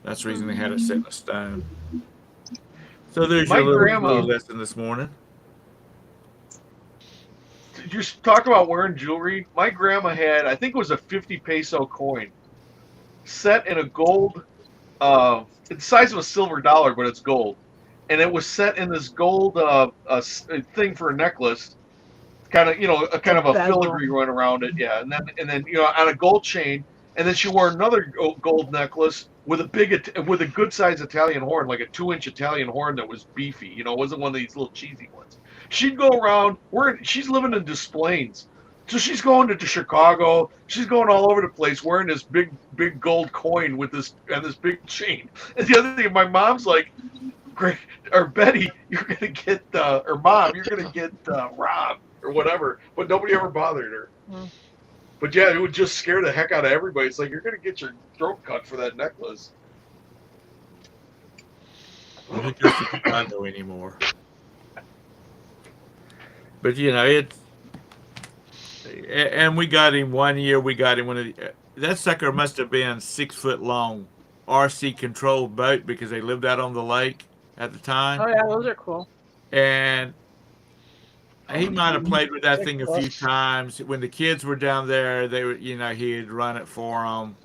that's the reason they had it set in a stone. So there's My your little grandma- lesson this morning. Did you talk about wearing jewelry? My grandma had, I think it was a 50 peso coin, set in a gold, it's the size of a silver dollar, but it's gold, and it was set in this gold thing for a necklace, kind of a Bezel. filigree run around it, yeah, and then on a gold chain, and then she wore another gold necklace with a good sized Italian horn, like a 2-inch Italian horn that was beefy. It wasn't one of these little cheesy ones. She'd go around. She's living in Des Plaines, so she's going to Chicago. She's going all over the place wearing this big gold coin with this big chain. And the other thing, my mom's like, "Great," or Betty, you're gonna get, or Mom, you're gonna get robbed or whatever. But nobody ever bothered her. Hmm. But yeah, it would just scare the heck out of everybody. It's like, you're gonna get your throat cut for that necklace. I don't go to Chicago anymore. But and we got him one year. We got him that sucker must have been 6 foot long, RC controlled boat because they lived out on the lake at the time. Oh yeah, those are cool. And he might have played with that thing a few times. When the kids were down there, they were, he'd run it for them.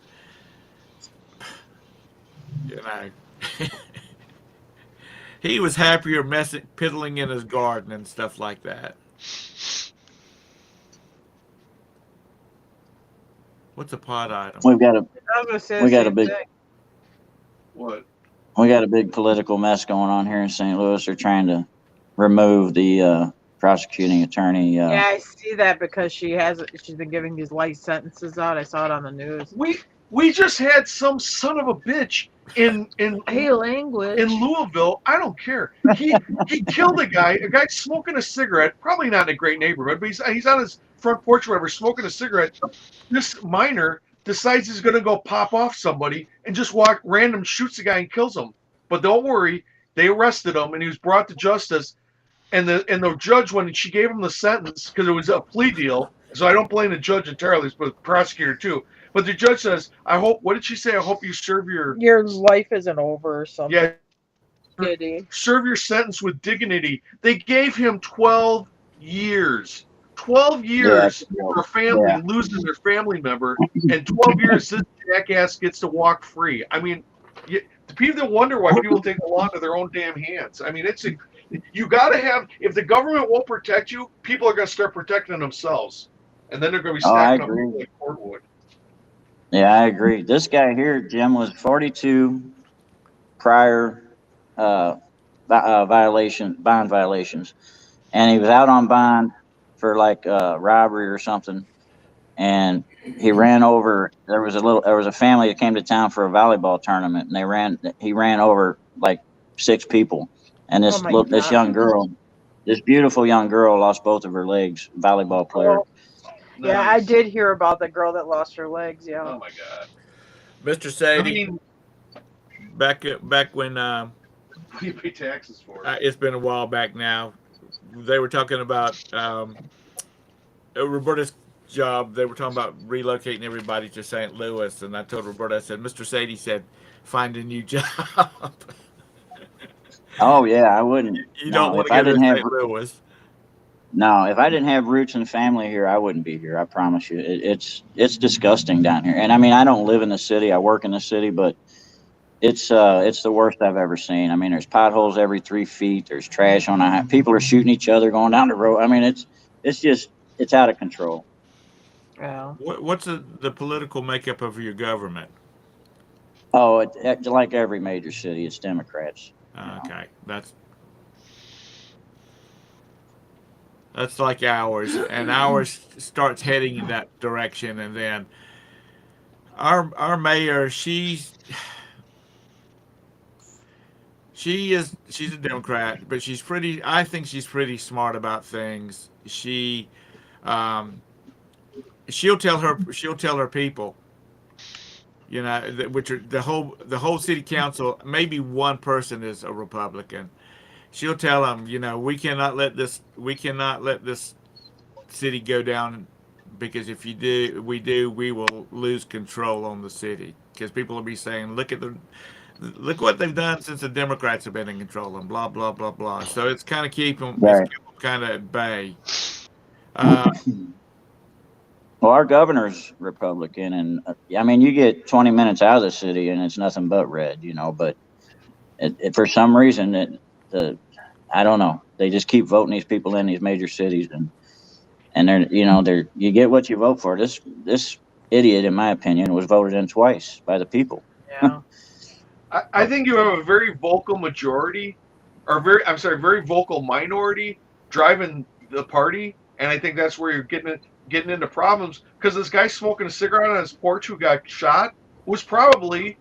He was happier piddling in his garden and stuff like that. What's a pod item? We got I was gonna say We the got a same big- thing. What? a big political mess going on here in St. Louis. They're trying to remove the prosecuting attorney. Yeah, I see that because she's been giving these light sentences out. I saw it on the news. We just had some son of a bitch in Hey, language. in Louisville. I don't care. He killed a guy smoking a cigarette, probably not in a great neighborhood, but he's on his front porch or whatever, smoking a cigarette. This minor decides he's gonna go pop off somebody and just shoots the guy and kills him. But don't worry, they arrested him and he was brought to justice. And the judge, when she gave him the sentence, because it was a plea deal, so I don't blame the judge entirely, but the prosecutor too. But the judge says, what did she say? I hope you serve your life isn't over or something. yeah, Kitty. serve your sentence with dignity. They gave him 12 years. 12 years for a family losing their family member, and 12 years this jackass gets to walk free. I mean, the people that wonder why people take the law into their own damn hands. I mean, you got to have, if the government won't protect you, people are going to start protecting themselves. And then they're going to be stacking up people like cordwood. Yeah, I agree. This guy here, Jim, was 42 prior bond violations, and he was out on bond for like robbery or something. and he ran over. There was a family that came to town for a volleyball tournament, and he ran over like 6 people, and this Oh my this God. young girl, this beautiful young girl, lost both of her legs. Volleyball player. Oh, yeah, I did hear about the girl that lost her legs. Yeah. Oh my God. Mr. I Sadie, mean, back when you pay taxes for it. it's been a while back now, they were talking about Roberta's job. They were talking about relocating everybody to St. Louis, and I told Roberta, I said, Mr. Sadie said, find a new job. Oh yeah, I wouldn't. You No, don't want if to I go to didn't have St. Louis. No, if I didn't have roots and family here, I wouldn't be here. I promise you. It's disgusting down here. And I mean, I don't live in the city. I work in the city, but it's the worst I've ever seen. I mean, there's potholes every 3 feet. There's trash on the people are shooting each other going down the road. I mean, it's out of control. Yeah. What's the political makeup of your government? Oh, like every major city, it's Democrats. Okay, that's like ours, and ours starts heading in that direction, and then our mayor, she's a Democrat, but I think she's pretty smart about things. She'll tell her people, you know, which are the whole city council. Maybe one person is a Republican. She'll tell them, you know, we cannot let this city go down, because if we will lose control on the city, because people will be saying, look what they've done since the Democrats have been in control, and blah blah blah blah. So it's kind of keep them kind of at bay. Well, our governor's Republican, and I mean, you get 20 minutes out of the city, and it's nothing but red, you know. But for some reason, I don't know. They just keep voting these people in these major cities, and you get what you vote for. This idiot, in my opinion, was voted in twice by the people. Yeah. I think you have a very vocal majority, or very vocal minority driving the party, and I think that's where you're getting into problems, because this guy smoking a cigarette on his porch who got shot was probably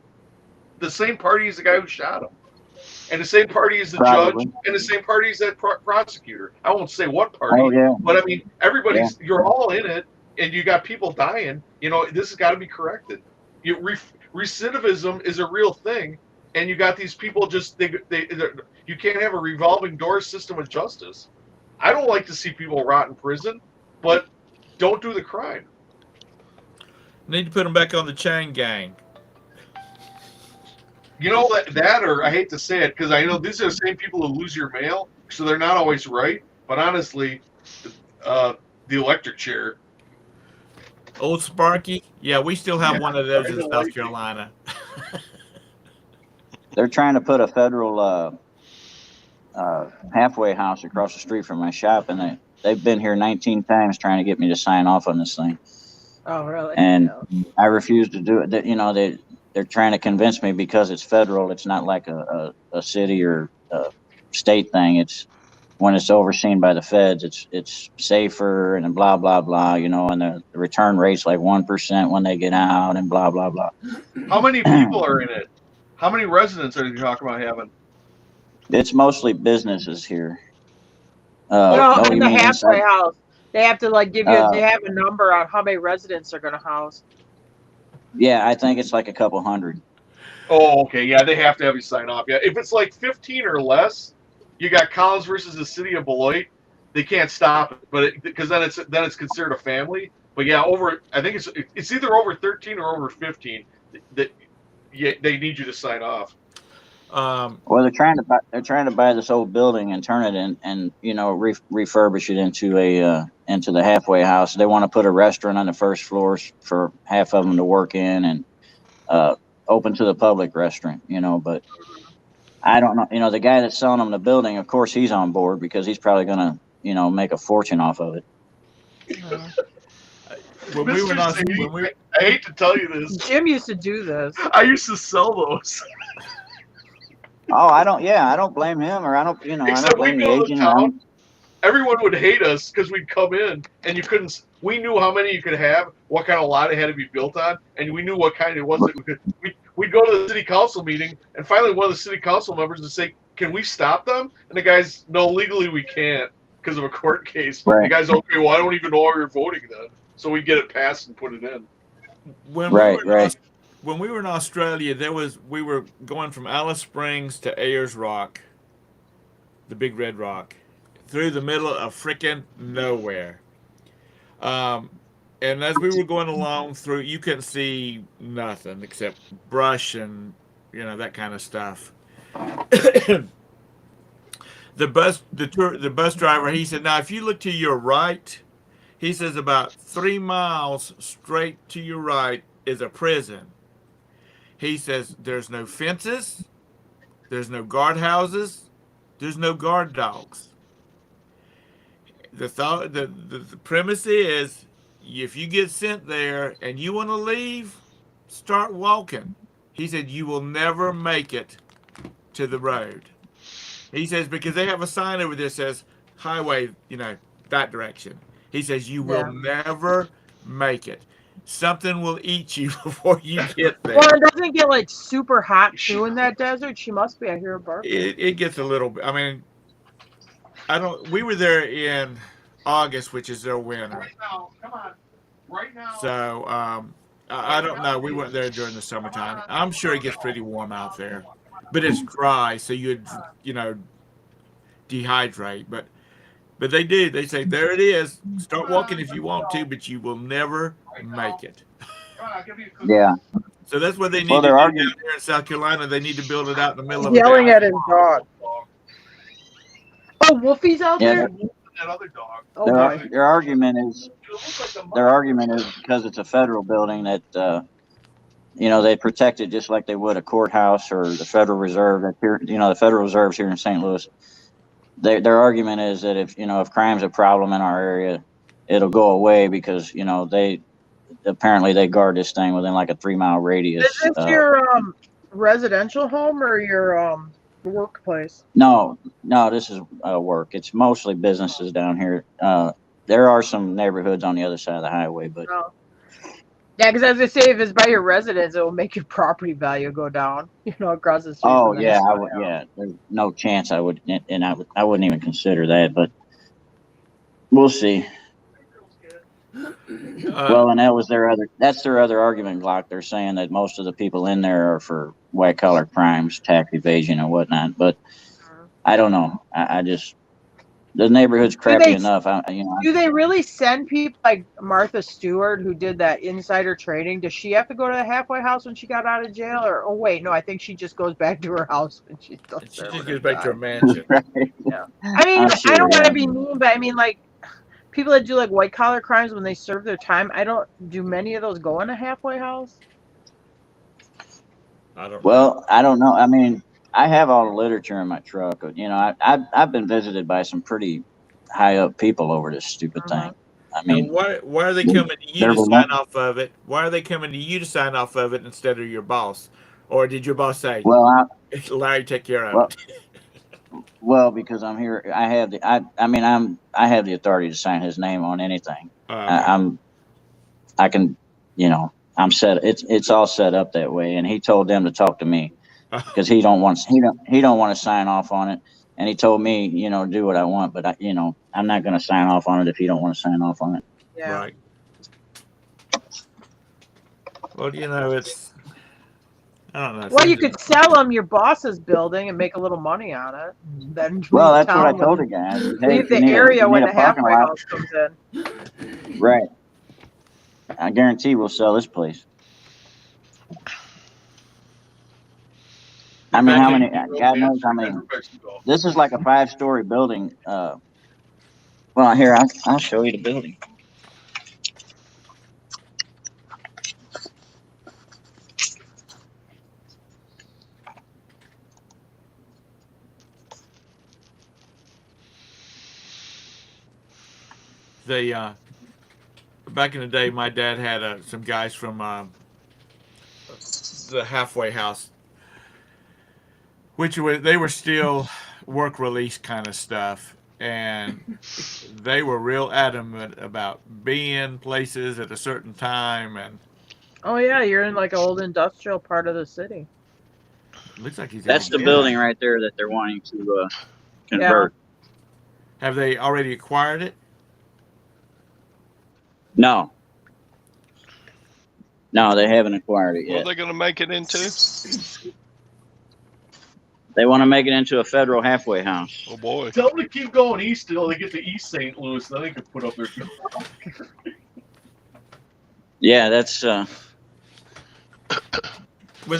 the same party as the guy who shot him, and the same party as the Probably. judge, and the same party as that prosecutor. I won't say what party, Oh yeah. but I mean, everybody's you're all in it, and you got people dying. You know, this has got to be corrected. Recidivism is a real thing, and you got these people you can't have a revolving door system of justice. I don't like to see people rot in prison, but don't do the crime. Need to put them back on the chain gang. You know that, or I hate to say it, because I know these are the same people who lose your mail, so they're not always right. But honestly, the electric chair. Old Sparky, yeah, we still have one of those in I don't South like it. Carolina. They're trying to put a federal halfway house across the street from my shop, and they've been here 19 times trying to get me to sign off on this thing. Oh, really? And Yeah. I refuse to do it. You know, they're trying to convince me because it's federal. It's not like a city or a state thing. It's when it's overseen by the feds, it's safer and blah blah blah. You know, and the return rate's like 1% when they get out, and blah blah blah. How many people are in it? How many residents are you talking about having? It's mostly businesses here. Well, no, in you the mean halfway inside? house, they have to give you. Uh, They have a number on how many residents they're going to house. Yeah, I think it's like a couple hundred. Oh, okay, yeah, they have to have you sign off. Yeah, if it's like 15 or less, you got Collins versus the city of Beloit. They can't stop it, but because then it's considered a family. But yeah, I think it's either over 13 or over 15 that they need you to sign off. Well, they're trying to buy this old building and turn it and refurbish it into the halfway house. They want to put a restaurant on the first floors for half of them to work in, and open to the public restaurant. But I don't know. The guy that's selling them the building, of course, he's on board because he's probably gonna make a fortune off of it. When we were Mr. not, Sadie, when we, I hate to tell you this. Jim used to do this. I used to sell those. Oh, I don't blame him, or I don't Except we blame the build a agent. town. everyone would hate us because we'd come in and you couldn't. We knew how many you could have, what kind of lot it had to be built on, and we knew what kind it was that we could. We'd go to the city council meeting, and finally one of the city council members would say, "Can we stop them?" And the guys, "No, legally we can't because of a court case." Right. The guys, "Okay, well I don't even know why you're voting then." So we get it passed and put it in. When Right, we were right. When we were in Australia, we were going from Alice Springs to Ayers Rock, the Big Red Rock, through the middle of frickin' nowhere. And as we were going along through, you couldn't see nothing except brush and that kind of stuff. The bus driver, he said, "Now if you look to your right," he says, "about 3 miles straight to your right is a prison." He says, "There's no fences, there's no guardhouses, there's no guard dogs." The premise is, if you get sent there and you want to leave, start walking. He said, "You will never make it to the road." He says, because they have a sign over there that says highway, that direction. He says, "You will never make it. Something will eat you before you get there." Well, it doesn't get like super hot too in that desert. She must be. I hear a bark. It gets a little bit. I mean, we were there in August, which is their winter. Right now, come on. Right now. So I don't know. We went there during the summertime. I'm sure it gets pretty warm out there, but it's dry, so you'd dehydrate. But they do. They say, "There it is. Start walking if you want to, but you will never make it." Come on, I'll give you a cookie. Yeah. So that's what they need Well, to they're do arguing- down here in South Carolina. They need to build it out in the middle of He's yelling the at his dog. Oh, Wolfie's out Yeah, there. That other dog. Oh Their, boy. their argument is It looks like the their argument is because it's a federal building that they protect it just like they would a courthouse or the Federal Reserve. That here, the Federal Reserve's here in St. Louis. Their argument is that if crime's a problem in our area, it'll go away because they guard this thing within like a 3-mile radius. Is this your residential home or your workplace? No, this is work. It's mostly businesses down here. There are some neighborhoods on the other side of the highway, but No. Yeah, because as I say, if it's by your residence, it will make your property value go down. Across the street. oh from the yeah, house. I would. Yeah, there's no chance I would, and I wouldn't even consider that. But we'll see. Well, and that's their other argument, Glock. They're saying that most of the people in there are for white collar crimes, tax evasion and whatnot. But I don't know. I just the neighborhood's crappy enough. Do they really send people like Martha Stewart, who did that insider trading? Does she have to go to the halfway house when she got out of jail? Or wait, no, I think she just goes back to her house when she's done. She just goes back to her mansion. Right. I mean, I'm sure, I don't want yeah. to be mean, but I mean, like, people that do like white collar crimes when they serve their time, do many of those go in a halfway house? I don't know. Well, I don't know. I mean, I have all the literature in my truck. I've been visited by some pretty high up people over this stupid thing. I Now, mean, why are they coming to you They're to the sign one- off of it? Why are they coming to you to sign off of it instead of your boss? Or did your boss say, well, "Larry, take care of Well, it"? well, because I'm here, I have the authority to sign his name on anything. I can, I'm set. It's all set up that way. And he told them to talk to me because he don't want to sign off on it. And he told me, do what I want, but I'm not going to sign off on it if he don't want to sign off on it. Yeah. Right. Well, it's. I don't know. Well, you could sell them your boss's building and make a little money on it. Then Well, leave that's what I town told the and guy. I said, hey, leave if the you need a- area you when need the a parking halfway lot, house comes in. right. I guarantee we'll sell this place. I mean, how many? God knows how many. This is like a 5-story building. Well, here I'll show you the building. They back in the day, my dad had some guys from the halfway house, which they were still work release kind of stuff, and they were real adamant about being places at a certain time, and Oh yeah, you're in like an old industrial part of the city. looks like he's. That's the in- building right there that they're wanting to convert. Have they already acquired it? No. No, they haven't acquired it What are yet. they going to make it into? They want to make it into a federal halfway house. Oh boy. Tell them to keep going east till they get to East St. Louis, then they can put up their. Yeah, that's Was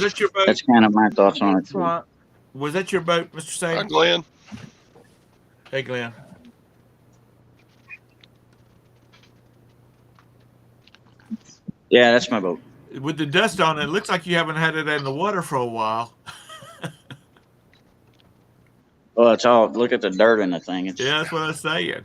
that your boat? that's kind of my thoughts on it. Swamp. Was that your boat, Mr. Hi, Sadie? Glenn. Hey, Glenn. Yeah, that's my boat. With the dust on it, it looks like you haven't had it in the water for a while. Well, it's all, look at the dirt in the thing. It's, Yeah, that's what I was saying.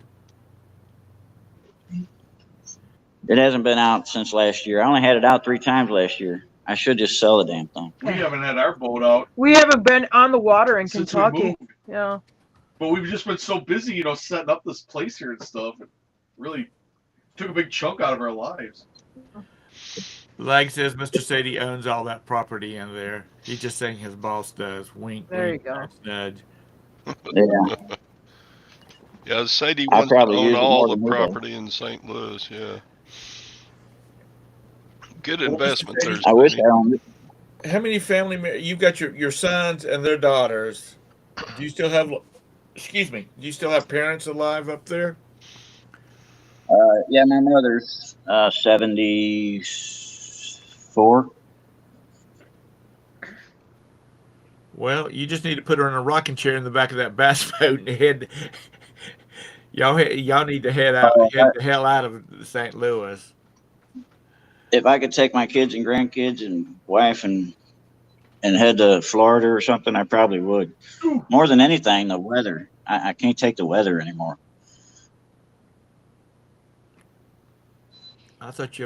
It hasn't been out since last year. I only had it out 3 times last year. I should just sell the damn thing. We haven't had our boat out We haven't been on the water in since we Kentucky. moved. Yeah. But we've just been so busy, you know, setting up this place here and stuff. It really took a big chunk out of our lives. Like says Mr. Sadie owns all that property in there. He's just saying his boss does. Wink, There wink, you go. nudge, nudge. Yeah. Yeah, Sadie I wants to probably own use it all more the than we do. property in St. Louis. Yeah. Good investment there. I wish I Sadie. owned it. How many family? You've got your sons and their daughters. Do you still have? Excuse me. Do you still have parents alive up there? Yeah, my mother's 74. Well, you just need to put her in a rocking chair in the back of that bass boat and head. Y'all need to head out. Oh, Head the hell out of St. Louis. If I could take my kids and grandkids and wife and head to Florida or something, I probably would. More than anything, the weather. I can't take the weather anymore. I thought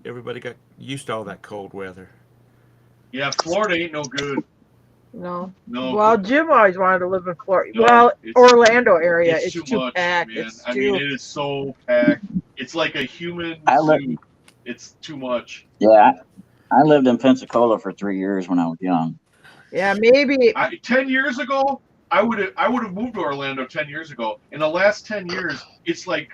everybody got used to all that cold weather. Yeah, Florida ain't no good. No. No. Well, Jim always wanted to live in Florida. No, Well, it's- Orlando area. It's too much, packed. man. It's I too. mean, it is so packed. It's like a human I live- suit. It's too much. Yeah, I lived in Pensacola for 3 years when I was young. Yeah, maybe. 10 years ago, I would have moved to Orlando 10 years ago. In the last 10 years, it's like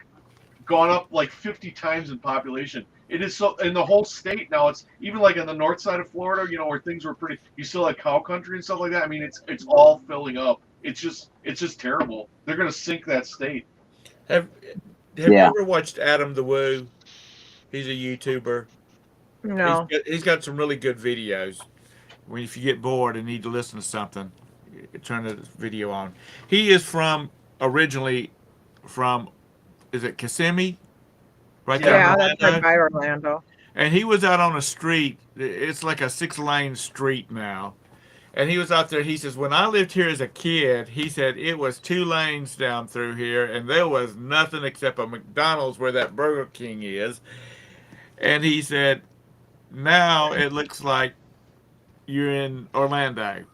gone up like 50 times in population. It is so in the whole state now. It's even like on the north side of Florida, you know, where things were pretty. You still had cow country and stuff like that. I mean, it's all filling up. It's just terrible. They're gonna sink that state. Have Yeah. you ever watched Adam the Woo? He's a YouTuber. No. He's got some really good videos. When if you get bored and need to listen to something, you turn the video on. He is originally from, is it Kissimmee? Right there. Yeah, in that's Orlando? right by Orlando. And he was out on a street. It's like a 6-lane street now. And he was out there. He says, when I lived here as a kid, he said it was 2 lanes down through here, and there was nothing except a McDonald's where that Burger King is. And he said, now it looks like you're in Orlando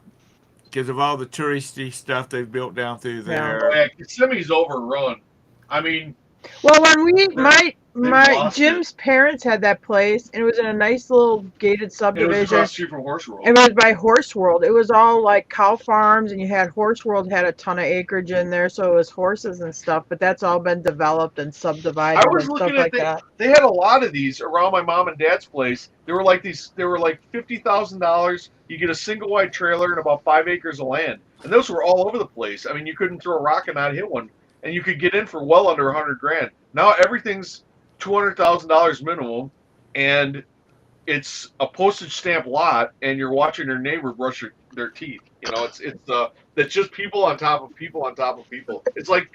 because of all the touristy stuff they've built down through there. Yeah, Kissimmee's overrun. I mean, Well, when my lost Jim's parents had that place, and it was in a nice little gated it was subdivision. across the street from Horse World. It was by Horse World. It was all like cow farms, and you had Horse World had a ton of acreage in there, so it was horses and stuff. But that's all been developed and subdivided I was and stuff looking at like that. They had a lot of these around my mom and dad's place. They were like $50,000. You get a single wide trailer and about 5 acres of land, and those were all over the place. I mean, you couldn't throw a rock and not hit one, and you could get in for well under $100,000. Now everything's $200,000 minimum, and it's a postage stamp lot, and you're watching your neighbor brush their teeth. You know, it's just people on top of people on top of people. It's like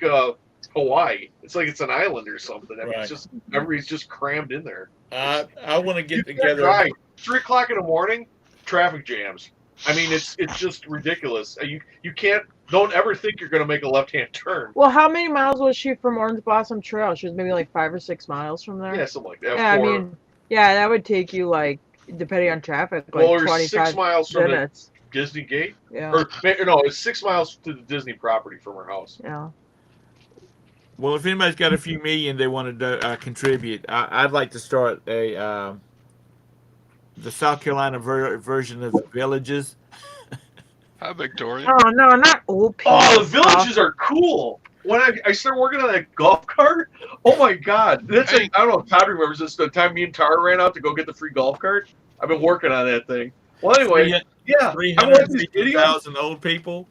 Hawaii. It's like it's an island or something. I mean, Right. it's just everybody's just crammed in there. I want to You get can't together. drive. 3:00 in the morning, traffic jams. I mean, it's just ridiculous. You can't. Don't ever think you're going to make a left-hand turn. Well, how many miles was she from Orange Blossom Trail? She was maybe like 5 or 6 miles from there. Yeah, something like that. Yeah, I For- mean, yeah, that would take you like, depending on traffic, like well, there's 25 6 miles from the minutes. Disney gate, Yeah, or no, it's 6 miles to the Disney property from her house. yeah. Well, if anybody's got a few million they want to contribute, I'd like to start the South Carolina version of the Villages. Hi, Victoria. Oh no, not old people. Oh, the stuff. Villages are cool. When I started working on that golf cart, oh my god, that's Hey. like, I don't know if Todd remembers this. The time me and Tara ran out to go get the free golf cart, I've been working on that thing. Well, anyway, yeah, I watched these videos. 350,000 old people.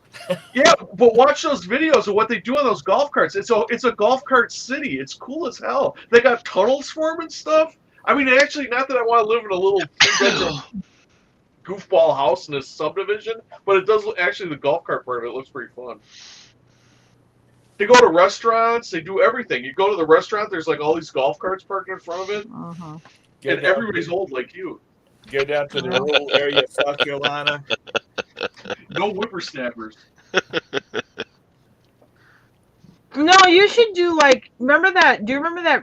Yeah, but watch those videos of what they do on those golf carts. It's a golf cart city. It's cool as hell. They got tunnels for them and stuff. I mean, actually, not that I want to live in a little two-bedroom goofball house in a subdivision, but it does look, actually, the golf cart part of it looks pretty fun. They go to restaurants. They do everything. You go to the restaurant, there's like all these golf carts parked in front of it, Uh-huh. and everybody's old like you. Go down to the rural area of South Carolina. No whippersnappers. No, you should do like. Remember that? Do you remember that?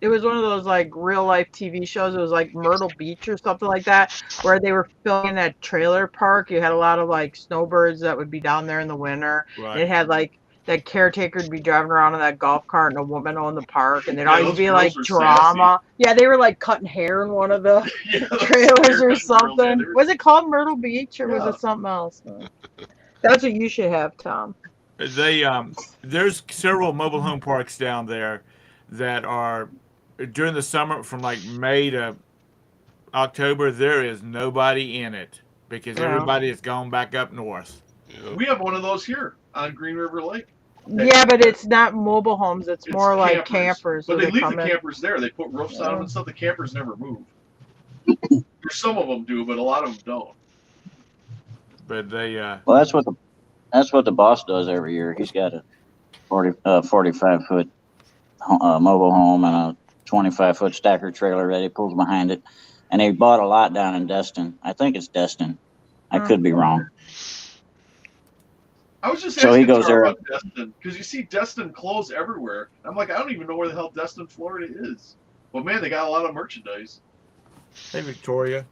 It was one of those like real life TV shows. It was like Myrtle Beach or something like that, where they were filming that trailer park. You had a lot of like snowbirds that would be down there in the winter. Right. It had like that caretaker would be driving around in that golf cart and a woman owned the park, and there'd Yeah, always those be girls like were drama. Yeah, they were like cutting hair in one of the Yeah, those trailers or girls, something. man, they were- Was it called Myrtle Beach or Yeah. was it something else? That's what you should have, Tom. They there's several mobile home parks down there that are during the summer from like May to October. There is nobody in it because Yeah. everybody has gone back up north. Yep. We have one of those here on Green River Lake. Yeah, but it's not mobile homes. It's more like campers. But where they leave come the in. campers there. They put roofs on them and stuff. The campers never move. There's some of them do, but a lot of them don't. But they Well, that's what the boss does every year. He's got a 45-foot mobile home and a 25-foot stacker trailer that he pulls behind it. And he bought a lot down in Destin. I think it's Destin. I could be wrong. I was just So asking he goes Tara there- about Destin because you see Destin clothes everywhere. I'm like, I don't even know where the hell Destin, Florida is. But man, they got a lot of merchandise. hey Victoria.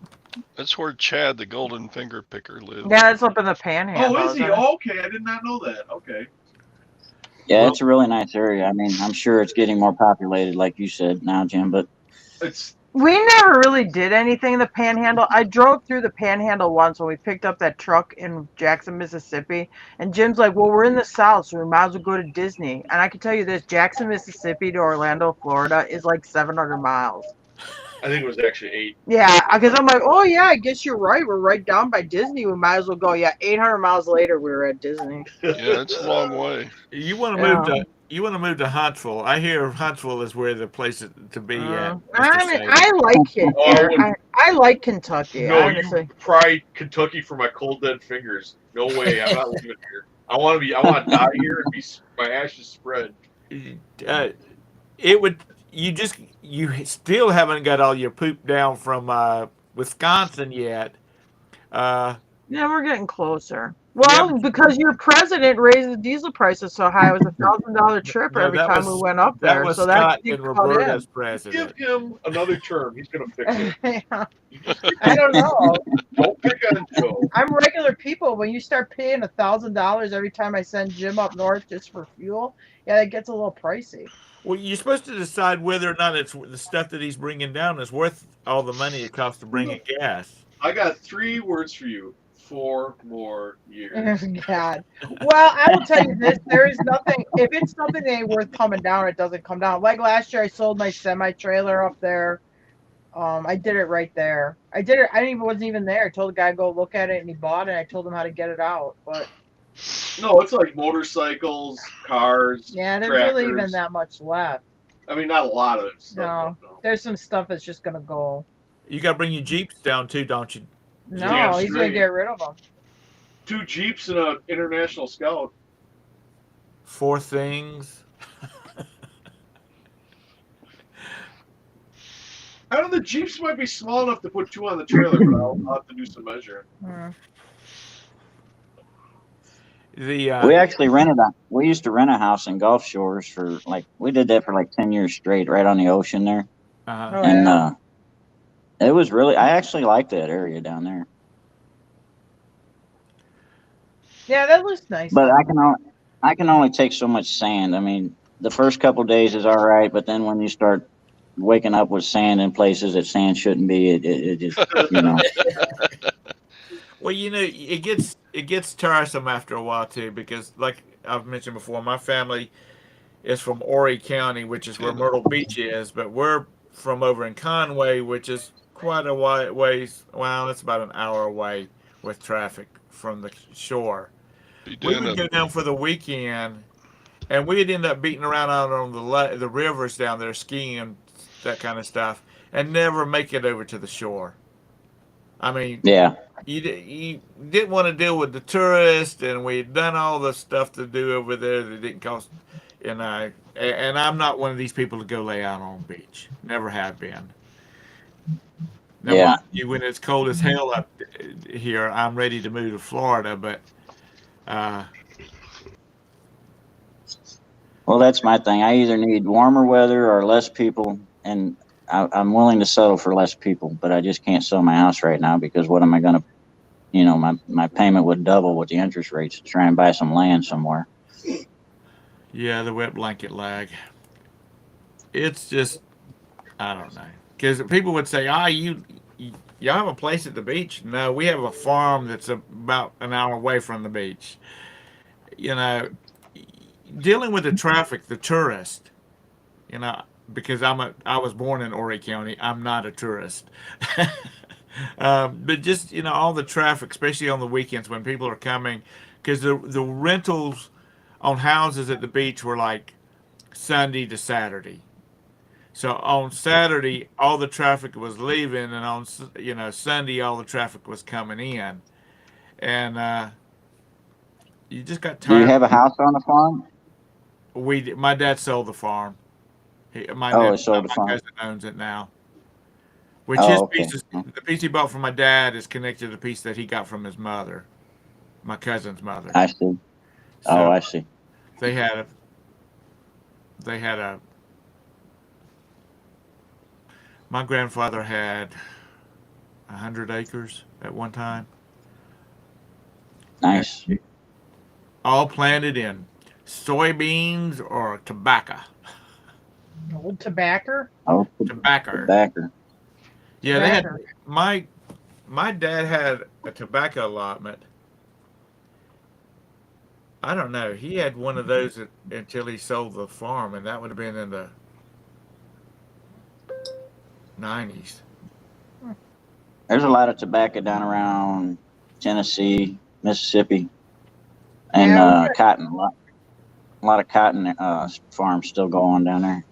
That's where Chad, the golden finger picker, lives. Yeah, it's up in the Panhandle. Oh, is he? isn't it? Oh, okay, I did not know that. Okay. Yeah, Well- it's a really nice area. I mean, I'm sure it's getting more populated, like you said now, Jim. But It's We never really did anything in the Panhandle. I drove through the Panhandle once when we picked up that truck in Jackson, Mississippi. And Jim's like, well, we're in the South, so we might as well go to Disney. And I can tell you this, Jackson, Mississippi to Orlando, Florida is like 700 miles. I think it was actually 8. Yeah, because I'm like, oh, yeah, I guess you're right. We're right down by Disney. We might as well go. Yeah, 800 miles later, we were at Disney. Yeah, it's a long way. You want to move to Huntsville. I hear Huntsville is where the place to be at. I mean, I like it Oh, I here. wouldn't- I like Kentucky, No, honestly. you pry Kentucky for my cold dead fingers. No way, I'm not leaving here. I want to die here and be my ashes spread. It would. You still haven't got all your poop down from Wisconsin yet. Yeah, we're getting closer. Well, Yeah, because your president raised the diesel prices so high, it was $1,000 trip No, every that time was- we went up That there. was So Scott that and Roberta's president. Give him another term. He's gonna fix it. I don't know. Don't pick on Joe. I'm regular people. When you start paying $1,000 every time I send Jim up north just for fuel, yeah, that gets a little pricey. Well, you're supposed to decide whether or not it's the stuff that he's bringing down is worth all the money it costs to bring in gas. I got 3 words for you. 4 more years. God. Well, I will tell you this: there is nothing. If it's something that ain't worth coming down, it doesn't come down. Like last year, I sold my semi trailer up there. I did it right there. I did it. Wasn't even there. I told the guy to go look at it, and he bought it. I told him how to get it out. But No, it's like motorcycles, cars. yeah, there's really even tractors. that much left. I mean, not a lot of stuff. No. There's some stuff that's just gonna go. You got to bring your Jeeps down too, don't you? No, Damn he's gonna straight. get rid of them. 2 Jeeps and an International Scout. 4 things. I don't know, the Jeeps might be small enough to put 2 on the trailer, but I'll have to do some measuring. The we actually we used to rent a house in Gulf Shores for we did that for 10 years straight, right on the ocean there. uh, Oh, And yeah. it was really, I actually liked that area down there. Yeah, that looks nice. But I can only take so much sand. I mean, the first couple days is all right, but then when you start waking up with sand in places that sand shouldn't be, it just, you know. Well, it gets tiresome after a while too, because like I've mentioned before, my family is from Horry County, which is where Myrtle Beach is, but we're from over in Conway, which is quite a ways. Well, it's about an hour away with traffic from the shore. Be We doing would go down for the weekend, and we'd end up beating around out on the rivers down there, skiing, that kind of stuff, and never make it over to the shore. I mean, Yeah. you didn't want to deal with the tourists, and we'd done all the stuff to do over there that didn't cost. And I'm not one of these people to go lay out on the beach. Never have been. Now, Yeah. mind you, when it's cold as hell up here, I'm ready to move to Florida, but Well, that's my thing. I either need warmer weather or less people, and I'm willing to settle for less people, but I just can't sell my house right now because what am I going to, you know, my payment would double with the interest rates to try and buy some land somewhere. yeah, the wet blanket lag. It's just, I don't know. Because people would say, you have a place at the beach? No, we have a farm that's about an hour away from the beach. You know, dealing with the traffic, the tourist, you know, because I was born in Horry County. I'm not a tourist. But just, you know, all the traffic, especially on the weekends when people are coming, because the rentals on houses at the beach were like Sunday to Saturday. So on Saturday, all the traffic was leaving, and on Sunday, all the traffic was coming in, and you just got Do you tired. have a house on the farm? My dad sold the farm. He Sold the my farm. cousin owns it now. Which Oh, his okay. piece is the piece he bought from my dad is connected to the piece that he got from his mother, my cousin's mother. I see. So I see. they had a my grandfather had 100 acres at one time, Nice. all planted in soybeans or tobacco. Old tobacco. Oh, Tobacco. backer. Yeah, they had Tobacco. my dad had a tobacco allotment. I don't know. He had one of those until he sold the farm, and that would have been in the 90s. There's a lot of tobacco down around Tennessee, Mississippi, and Yeah, cotton. A lot of cotton farms still go on down there.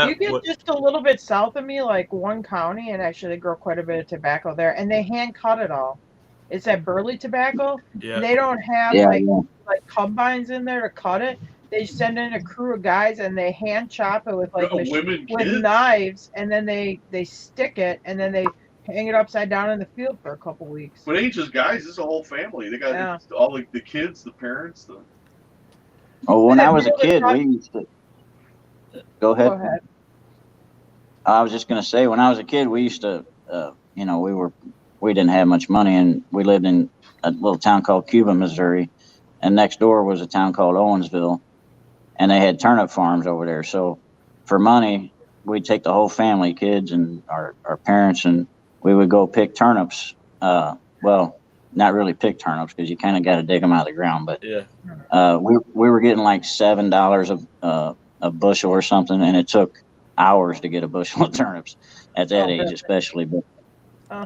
you get just a little bit south of me, like one county, and actually they grow quite a bit of tobacco there, and they hand cut it all. It's that burley tobacco. Yeah. They don't have Yeah, like combines in there to cut it. They send in a crew of guys and they hand chop it with like Women, with kids. knives, and then they stick it, and then they hang it upside down in the field for a couple weeks. But it ain't just guys. It's a whole family. They got Yeah. all like the kids, the parents. Oh, when Yeah, I was a really kid, tough. we used to. Go ahead. Go ahead. I was just gonna say, when I was a kid, we used to, you know, we didn't have much money, and we lived in a little town called Cuba, Missouri, and next door was a town called Owensville, and they had turnip farms over there. So, for money, we'd take the whole family, kids and our parents, and we would go pick turnips. Well, not really pick turnips because you kind of got to dig them out of the ground, but Yeah. we were getting like $7 a bushel or something, and it took hours to get a bushel of turnips at that age, especially. But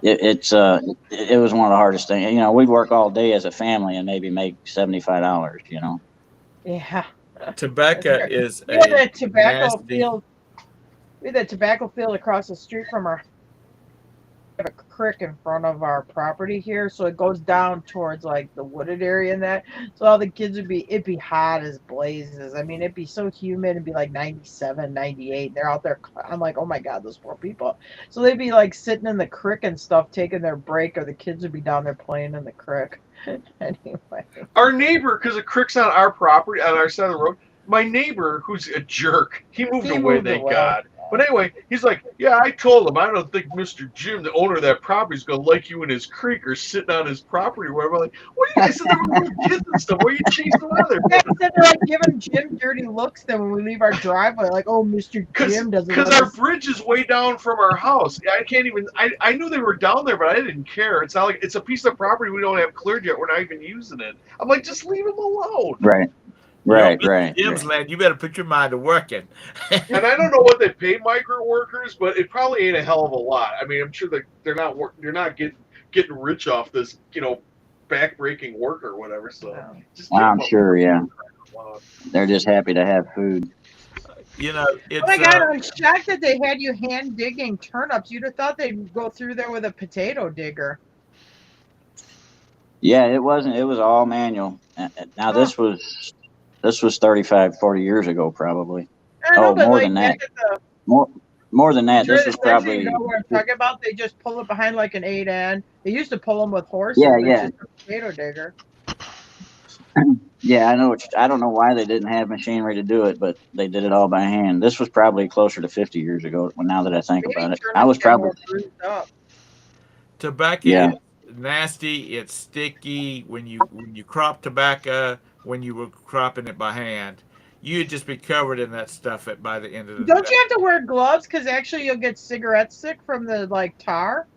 it was one of the hardest things. You know, we'd work all day as a family and maybe make $75. You know. Yeah. Tobacco is We had a that tobacco nasty- field. We had that tobacco field across the street from our. We have a creek in front of our property here, so it goes down towards like the wooded area and that. So all the kids it'd be hot as blazes. I mean, it'd be so humid. It'd be like 97, 98. They're out there. I'm like, oh my God, those poor people. So they'd be like sitting in the creek and stuff, taking their break, or the kids would be down there playing in the creek. Anyway. Our neighbor, because the creek's on our property, on our side of the road. My neighbor, who's a jerk, he moved away. Thank God. But anyway, he's like, yeah, I told him I don't think Mr. Jim, the owner of that property, is gonna like you in his creek or sitting on his property or whatever. I'm like, what are you guys said they were little kids and stuff? Why are you chasing them out of there? Yeah, instead they're like giving Jim dirty looks then when we leave our driveway, like, oh, Mr. Jim doesn't. Because let our us-" bridge is way down from our house. I can't even. I knew they were down there, but I didn't care. It's not like it's a piece of property we don't have cleared yet. We're not even using it. I'm like, just leave them alone. Right. Right. Right. Jim's land, you better put your mind to working. And I don't know what they pay migrant workers, but it probably ain't a hell of a lot. I mean, I'm sure that they're not getting rich off this, backbreaking work or whatever. So just give I'm them a- sure. Yeah. They're just happy to have food. You know, it's Oh my God, I'm shocked that they had you hand digging turnips. You'd have thought they'd go through there with a potato digger. Yeah, it wasn't. It was all manual. Now this was 35, 40 years ago, probably. I know, Oh, but more like than that. back at More than that. the This was probably. you know what I'm talking about? They just pull it behind like an 8N. They used to pull them with horses. Yeah, but it's yeah. just a potato digger. Yeah, I know. I don't know why they didn't have machinery to do it, but they did it all by hand. This was probably closer to 50 years ago. Now that I think Maybe about it, turnips I was get probably. more bruised up. tobacco. Yeah. Is nasty. It's sticky. When you crop tobacco, when you were cropping it by hand, you'd just be covered in that stuff by the end of the Don't day. you have to wear gloves? Because actually you'll get cigarette sick from the like tar.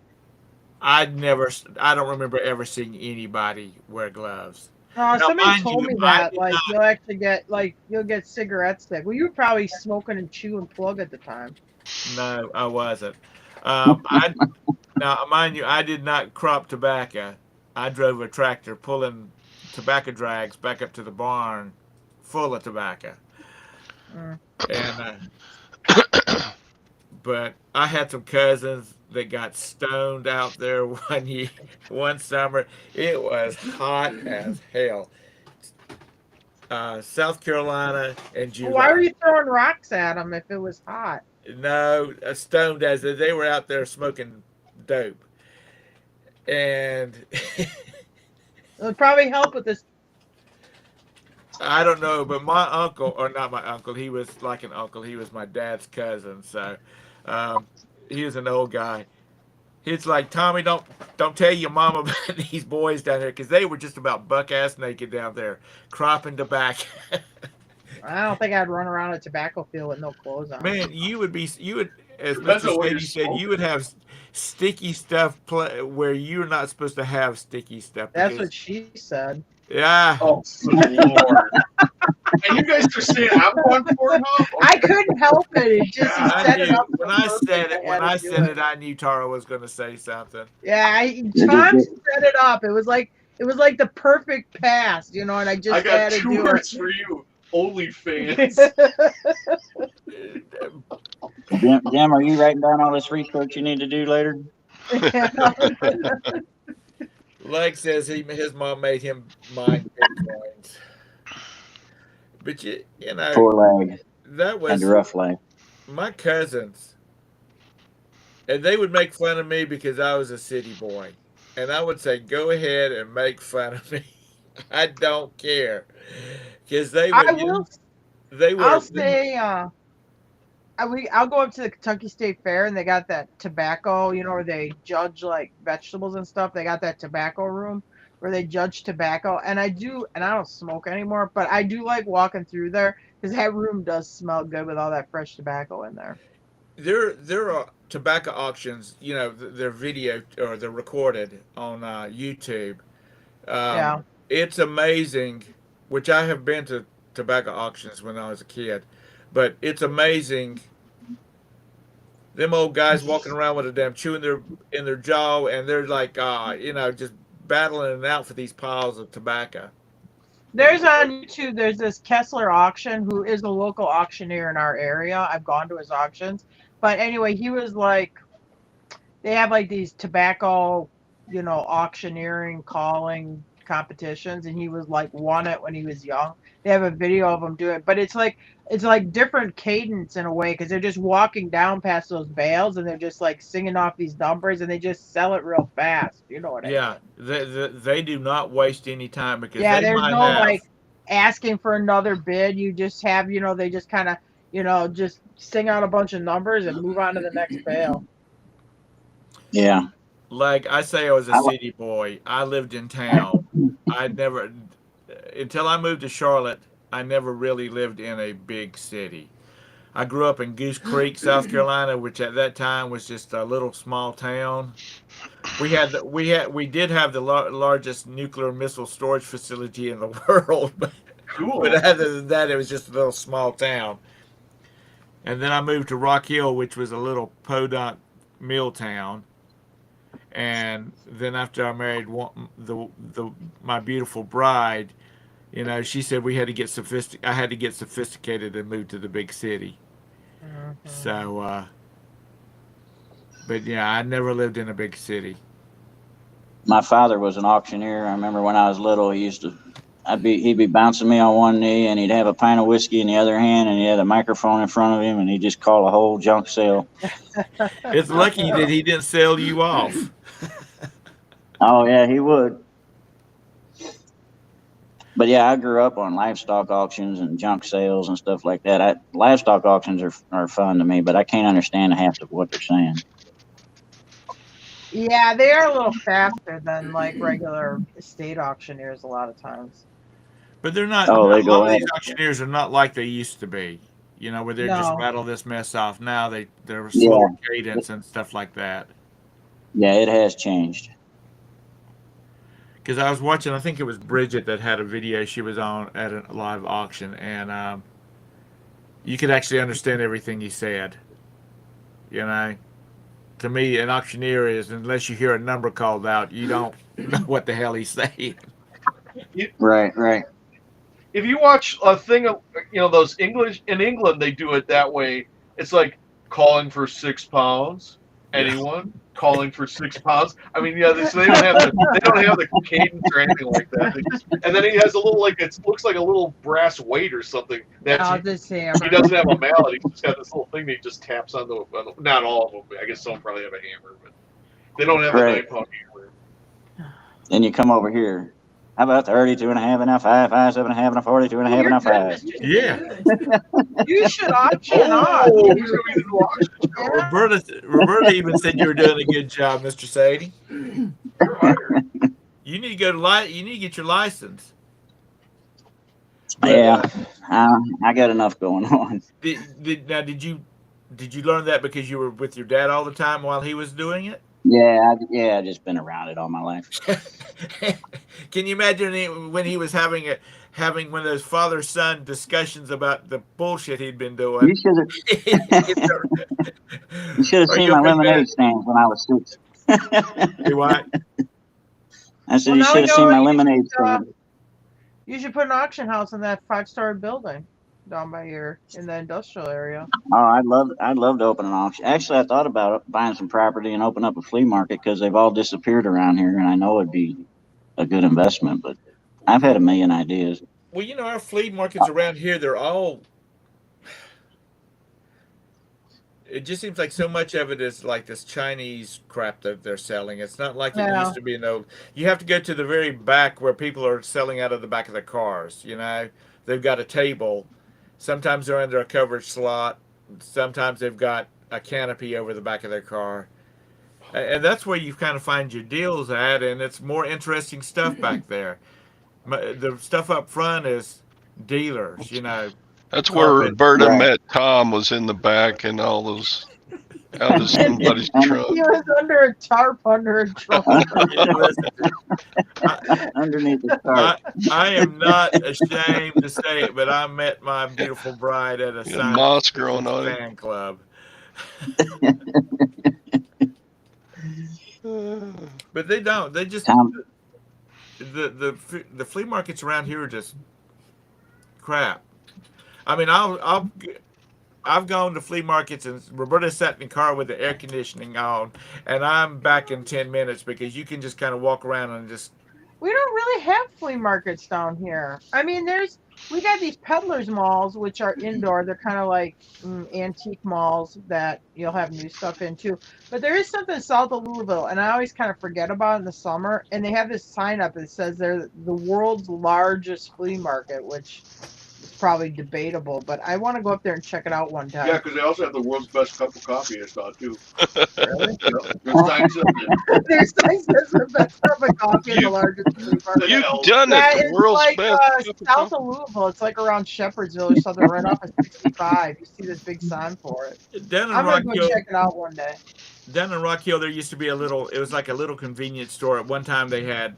I don't remember ever seeing anybody wear gloves. Oh, Now, somebody mind told you, me I that. did Like not- you'll actually get you'll get cigarette sick. Well, you were probably smoking and chewing plug at the time. No, I wasn't. Now, mind you, I did not crop tobacco. I drove a tractor pulling tobacco drags back up to the barn full of tobacco. Mm. And but I had some cousins that got stoned out there one summer. It was hot as hell. South Carolina and July. Why were you throwing rocks at them if it was hot? No, stoned as they were out there smoking dope. And It would probably help with this. I don't know, but my uncle, or not my uncle, he was like an uncle. He was my dad's cousin, so he was an old guy. He's like, Tommy, don't tell your mom about these boys down there, because they were just about buck ass naked down there cropping tobacco. I don't think I'd run around a tobacco field with no clothes on. Man, you would, as Depends Mr. on what Shady you're said, you smoking. would have sticky stuff where you're not supposed to have sticky stuff. That's because- what she said. Yeah. Oh, Lord. And you guys are saying I'm on Pornhub? I couldn't help it. It just he I set knew, it up. when so I perfect, said it, I when had I to do said it, I knew Tara was going to say something. Yeah, Tom set it up. It was like the perfect pass, and I just I got had to 2 do words it. for you. OnlyFans. Jim, are you writing down all this research you need to do later? Leg says his mom made him mine Bitcoins. But you know, Poor leg that was and rough leg. my cousins, and they would make fun of me because I was a city boy, and I would say, "Go ahead and make fun of me. I don't care," because they would. I will. They were. I'll say. I'll go up to the Kentucky State Fair and they got that tobacco, where they judge like vegetables and stuff. They got that tobacco room where they judge tobacco, and I don't smoke anymore, but I do like walking through there because that room does smell good with all that fresh tobacco in there. There are tobacco auctions. They're video or they're recorded on YouTube. Yeah. It's amazing. Which I have been to tobacco auctions when I was a kid, but it's amazing. Them old guys walking around with a damn chew in their jaw, and they're like, just battling it out for these piles of tobacco. There's on YouTube, there's this Kessler auction who is a local auctioneer in our area. I've gone to his auctions. But anyway, he was like, they have like these tobacco, auctioneering, calling competitions. And he was like, won it when he was young. They have a video of him doing it. But it's like different cadence in a way because they're just walking down past those bales and they're just like singing off these numbers and they just sell it real fast. You know what I mean? Yeah, they do not waste any time because Yeah, they there's might no have. like asking for another bid. You just have, they just kind of, You know, just sing out a bunch of numbers and move on to the next bale. Yeah. Like I say, I was a I wa- city boy. I lived in town. I never, until I moved to Charlotte, I never really lived in a big city. I grew up in Goose Creek, South Carolina, which at that time was just a little small town. We did have the largest nuclear missile storage facility in the world, Cool. but other than that, it was just a little small town. And then I moved to Rock Hill, which was a little podunk mill town. And then after I married my beautiful bride, you know, she said we had to get I had to get sophisticated and move to the big city. So, but yeah, I never lived in a big city. My father was an auctioneer. I remember when I was little, he'd be bouncing me on one knee, and he'd have a pint of whiskey in the other hand, and he had a microphone in front of him, and he'd just call a whole junk sale. It's lucky that he didn't sell you off. Oh yeah, he would. But yeah, I grew up on livestock auctions and junk sales and stuff like that. Livestock auctions are fun to me, but I can't understand half of what they're saying. Yeah, they are a little faster than like regular estate auctioneers a lot of times. But they're not. Oh, A they go lot of these at it. auctioneers are not like they used to be. You know, where they just No. rattle this mess off. Now they're Yeah. slower cadence and stuff like that. Yeah, it has changed. Because I was watching, I think it was Bridget that had a video she was on at a live auction, and you could actually understand everything he said. You know, to me, an auctioneer is, unless you hear a number called out, you don't know what the hell he's saying. Right. If you watch a thing of, those English in England, they do it that way. It's like calling for £6. Anyone calling for £6? I mean, yeah, so they don't have the cadence or anything like that. And then he has a little looks like a little brass weight or something. I'll just say He doesn't have a mallet. He's just got this little thing that he just taps on the. Not all of them. I guess some probably have a hammer, but they don't have Right. a 9-pound hammer. Then you come over here. How about 32 and a half and a 5, 7 and a half and a 42 and a half and a 5? Yeah. You should auction off. Roberta even said you were doing a good job, Mr. Sadie. You need to go to you need to get your license. Yeah, I got enough going on. Did you learn that because you were with your dad all the time while he was doing it? Yeah, I've just been around it all my life. Can you imagine when he was having one of those father-son discussions about the bullshit he'd been doing? You should have seen my lemonade stands when I was 6. Do what? I said Well, you now should we have know seen my you lemonade should, stand. You should put an auction house in that 5-story building down by in the industrial area. Oh, I'd love to open an auction. Actually, I thought about buying some property and open up a flea market because they've all disappeared around here, and I know it'd be a good investment. But I've had a million ideas. Well, our flea markets around here, they're all. It just seems like so much of it is like this Chinese crap that they're selling. It's not like it used to be. You have to go to the very back where people are selling out of the back of their cars. They've got a table. Sometimes they're under a covered slot. Sometimes they've got a canopy over the back of their car. And that's where you kind of find your deals at, and it's more interesting stuff back there. The stuff up front is dealers, That's where Roberta met Tom, was in the back and all those out of somebody's truck. He was under a tarp under a truck. Underneath the tarp. I am not ashamed to say it, but I met my beautiful bride at a moss growing on fan club. But they don't. They just the flea markets around here are just crap. I mean, I've gone to flea markets and Roberta sat in the car with the air conditioning on, and I'm back in 10 minutes because you can just kind of walk around and just. We don't really have flea markets down here. I mean, we got these peddlers malls, which are indoor. They're kind of like antique malls that you'll have new stuff in too. But there is something south of Louisville, and I always kind of forget about it in the summer. And they have this sign up that says they're the world's largest flea market, which is probably debatable, but I want to go up there and check it out one time. Yeah, because they also have the world's best cup of coffee, I saw, too. Really? Their sign says it. Their sign says the best cup of coffee in the largest flea market. You've done Yeah, it. The it's world's like best. cup of south coffee. of Louisville. It's like around Shepherdsville or something, right off of 65. You see this big sign for it. Down in I'm Rock gonna go Hill, check it out one day. down in Rock Hill, there used to be it was like a little convenience store. At one time, they had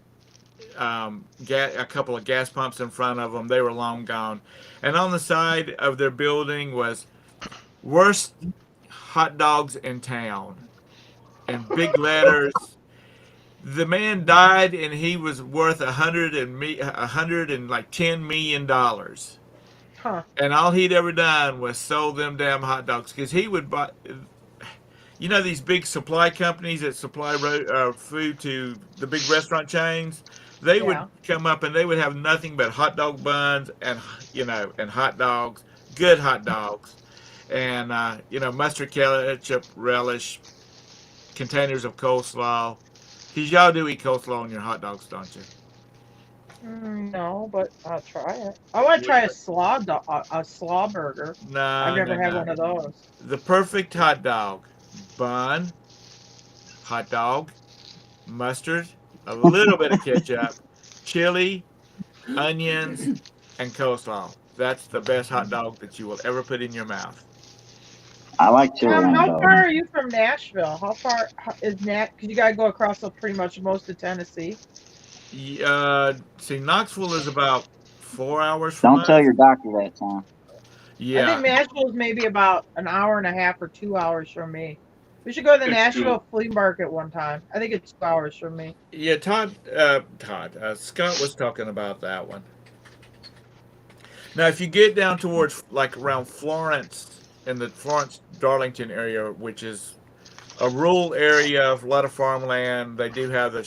a couple of gas pumps in front of them. They were long gone. And on the side of their building was worst hot dogs in town in big letters. The man died and he was worth $10 million. Huh. And all he'd ever done was sold them damn hot dogs because he would buy. You know these big supply companies that supply food to the big restaurant chains. They would Yeah. come up and they would have nothing but hot dog buns and and hot dogs, good hot dogs, and mustard, ketchup, relish, containers of coleslaw. Cause y'all do eat coleslaw on your hot dogs, don't you? No, but I'll try it. I want to try a slaw burger. No, I've never no, had no. one of those. The perfect hot dog: bun, hot dog, mustard, a little bit of ketchup, chili, onions, and coleslaw. That's the best hot dog that you will ever put in your mouth. I like chili on How dog. far are you from Nashville? How far is Because you gotta go across pretty much most of Tennessee. See, Knoxville is about 4 hours from Don't tell us. your doctor that, Tom. I Yeah, think Nashville is maybe about an hour and a half or 2 hours from me. We should go to the It's Nashville flea market one time. I think it's 2 hours from me. yeah. Scott was talking about that one. Now, if you get down towards like around Florence, in the Florence Darlington area, which is a rural area, a lot of farmland, they do have the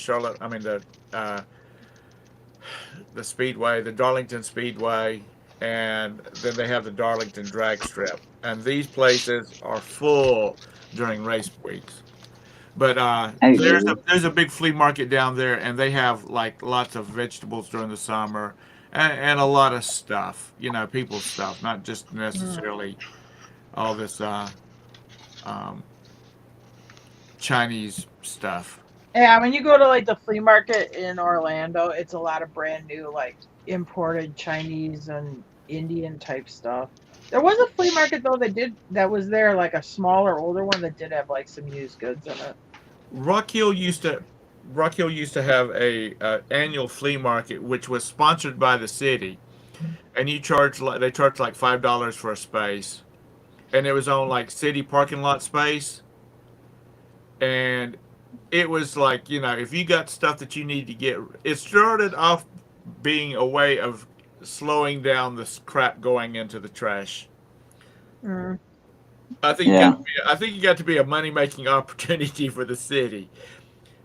the Speedway, the Darlington Speedway, and then they have the Darlington Drag Strip, and these places are full during race weeks. But Hey, there's a big flea market down there, and they have like lots of vegetables during the summer, and a lot of stuff. People's stuff, not just necessarily all this Chinese stuff. Yeah, when you go to like the flea market in Orlando, it's a lot of brand new, like imported Chinese and Indian type stuff. There was a flea market though that was there, like a smaller, older one that did have like some used goods in it. Rock Hill used to have a annual flea market which was sponsored by the city, and they charged like $5 for a space, and it was on like city parking lot space, and it was like if you got stuff that you need to get, it started off being a way of slowing down this crap going into the trash. Mm. I think Yeah. it got to be a money making opportunity for the city,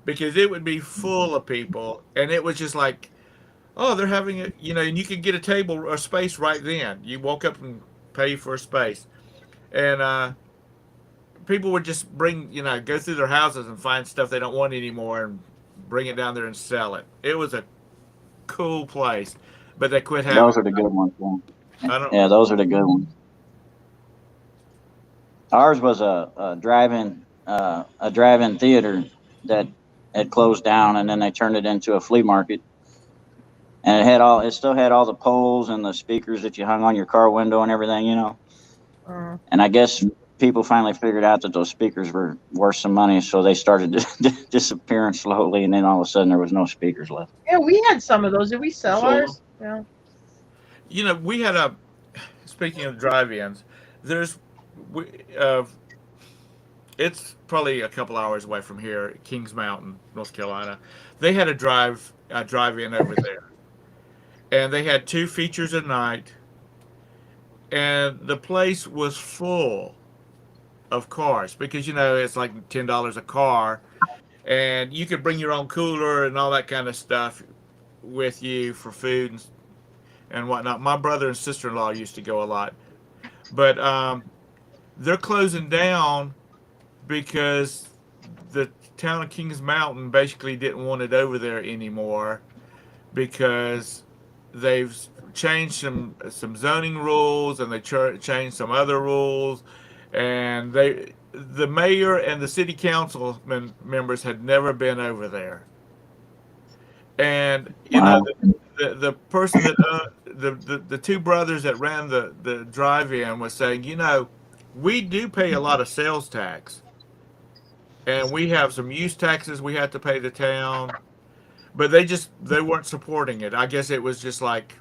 because it would be full of people, and it was just like, oh, they're having it, and you could get a table or space right then. You walk up and pay for a space, and people would just go through their houses and find stuff they don't want anymore and bring it down there and sell it. It was a cool place, but they quit having. Those are the good ones. Yeah. I don't. Those are the good ones. Ours was a drive-in theater that had closed down, and then they turned it into a flea market. And it still had all the poles and the speakers that you hung on your car window and everything, And I guess people finally figured out that those speakers were worth some money, so they started disappearing slowly, and then all of a sudden there was no speakers left. Yeah, we had some of those. Did we sell Sold ours? Yeah. We had speaking of drive-ins, it's probably a couple hours away from here, Kings Mountain, North Carolina. They had a drive-in over there, and they had 2 features a night, and the place was full of cars because it's like $10 a car, and you could bring your own cooler and all that kind of stuff with you for food and whatnot. My brother and sister-in-law used to go a lot, but they're closing down because the town of Kings Mountain basically didn't want it over there anymore, because they've changed some zoning rules, and they changed some other rules, and the mayor and the city council members had never been over there. And you Wow. know, the person that the two brothers that ran the drive-in was saying, you know, we do pay a lot of sales tax, and we have some use taxes we have to pay the town, but they weren't supporting it. I guess it was just like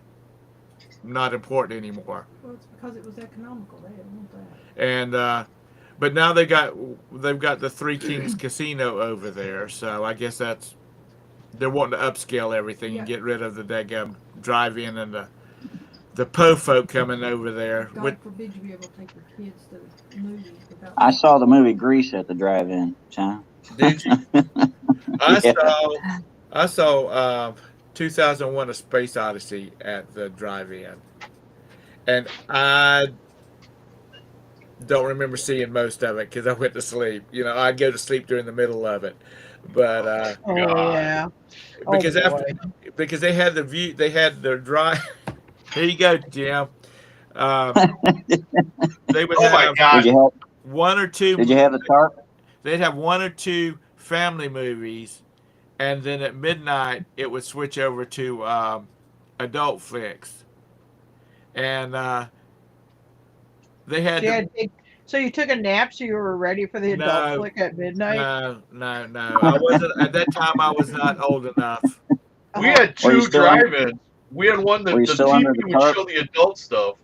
not important anymore. Well, it's because it was economical. They didn't want that. And but now they've got the Three Kings Casino over there, so I guess they're wanting to upscale everything and Yeah. get rid of the daggum drive-in and the po folk coming over there. God forbid you be able to take your kids to the movies without. I saw the movie Grease at the drive-in, John. Did you? Yeah. I saw 2001: A Space Odyssey at the drive-in, and I don't remember seeing most of it because I went to sleep. You know, I'd go to sleep during the middle of it, but Oh God. yeah. because Oh, after boy. because they had the view, they had the drive. Here you go, Jim. They would Oh my have God. one or two. Did you have the tarp? They'd have one or two family movies, and then at midnight it would switch over to adult flicks, and they had So you took a nap so you were ready for the adult No. flick at midnight? no. I wasn't at that time. I was not old enough. We had Were you two still on- drive-ins. We had one that Were you the still under TV the would tarp? show the adult stuff.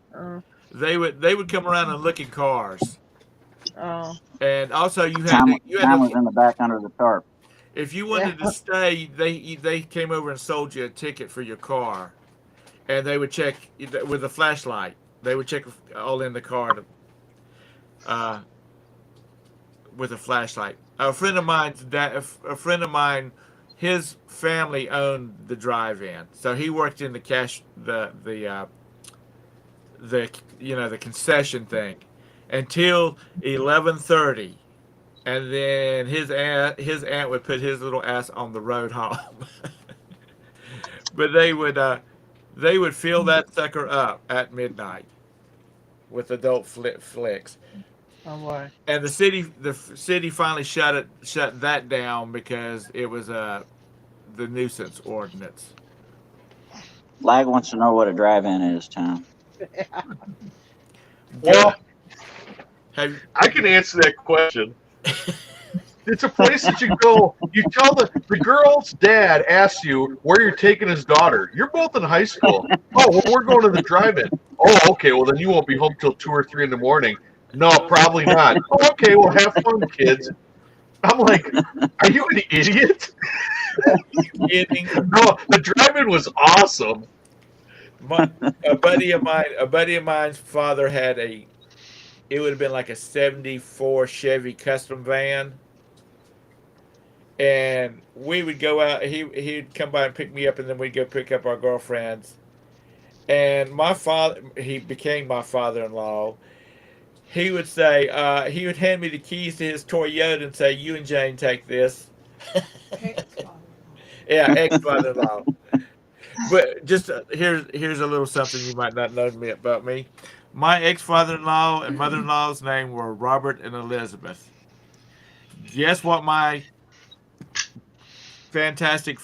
They would come around and look at cars, Oh. and also you had Tom, to, Tom was in the back under the tarp. if you wanted to stay, they came over and sold you a ticket for your car, and they would check with a flashlight. They would check all in the car with a flashlight. A friend of mine, his family owned the drive-in, so he worked in the the concession thing until 11:30. And then his aunt would put his little ass on the road home. But they would fill that sucker up at midnight with adult flicks. Oh boy. And the city finally shut that down because it was the nuisance ordinance. Lag wants to know what a drive-in is, Tom. Well, Have I can answer that question. It's a place that you go. You tell the girl's dad asks you where you're taking his daughter. You're both in high school. Oh, well, we're going to the drive-in. Oh, okay. Well, then you won't be home till 2 or 3 in the morning. No, probably not. Oh, okay. Well, have fun, kids. I'm like, are you an idiot? kidding? No, the drive-in was awesome. A buddy of mine's father had it would have been like a 74 Chevy custom van. And we would go out, he'd come by and pick me up, and then we'd go pick up our girlfriends. And he became my father-in-law. He would say, he would hand me the keys to his Toyota and say, "You and Jane take this." Ex-father-in-law. Yeah, ex-father-in-law. But just here's a little something you might not know about me. My ex-father-in-law and mother-in-law's name were Robert and Elizabeth. Guess what my fantastic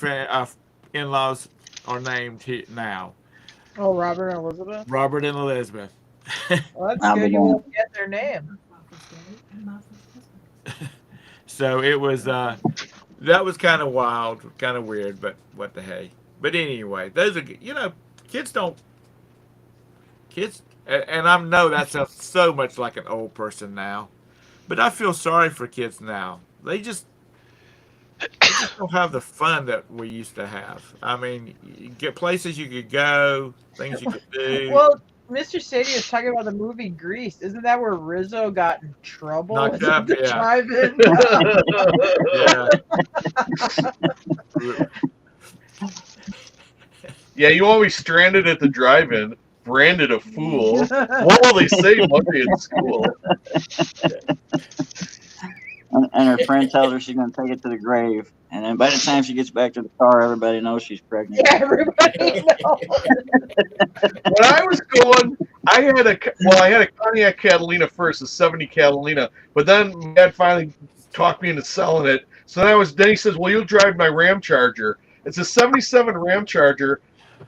in-laws are named now? Oh, Robert and Elizabeth? Robert and Elizabeth. Well, that's I'll good. be You going. won't get their name. Martha's Day and Martha's husband. So it was that was kind of wild, kind of weird, but what the hey. But anyway, those are kids, and I know that sounds so much like an old person now, but I feel sorry for kids now. They just don't have the fun that we used to have. I mean, you get places you could go, things you could do. Well, Mr. Sadie was talking about the movie Grease. Isn't that where Rizzo got in trouble? Knocked Is it up, the yeah. drive-in? Yeah, you always stranded at the drive-in, branded a fool. What will they say Monday in school? and her friend tells her she's going to take it to the grave. And then by the time she gets back to the car, everybody knows she's pregnant. Yeah, everybody knows. When I was going, I had a Pontiac Catalina first, a 70 Catalina, but then my dad finally talked me into selling it. So then he says, well, you'll drive my Ram Charger. It's a 77 Ram Charger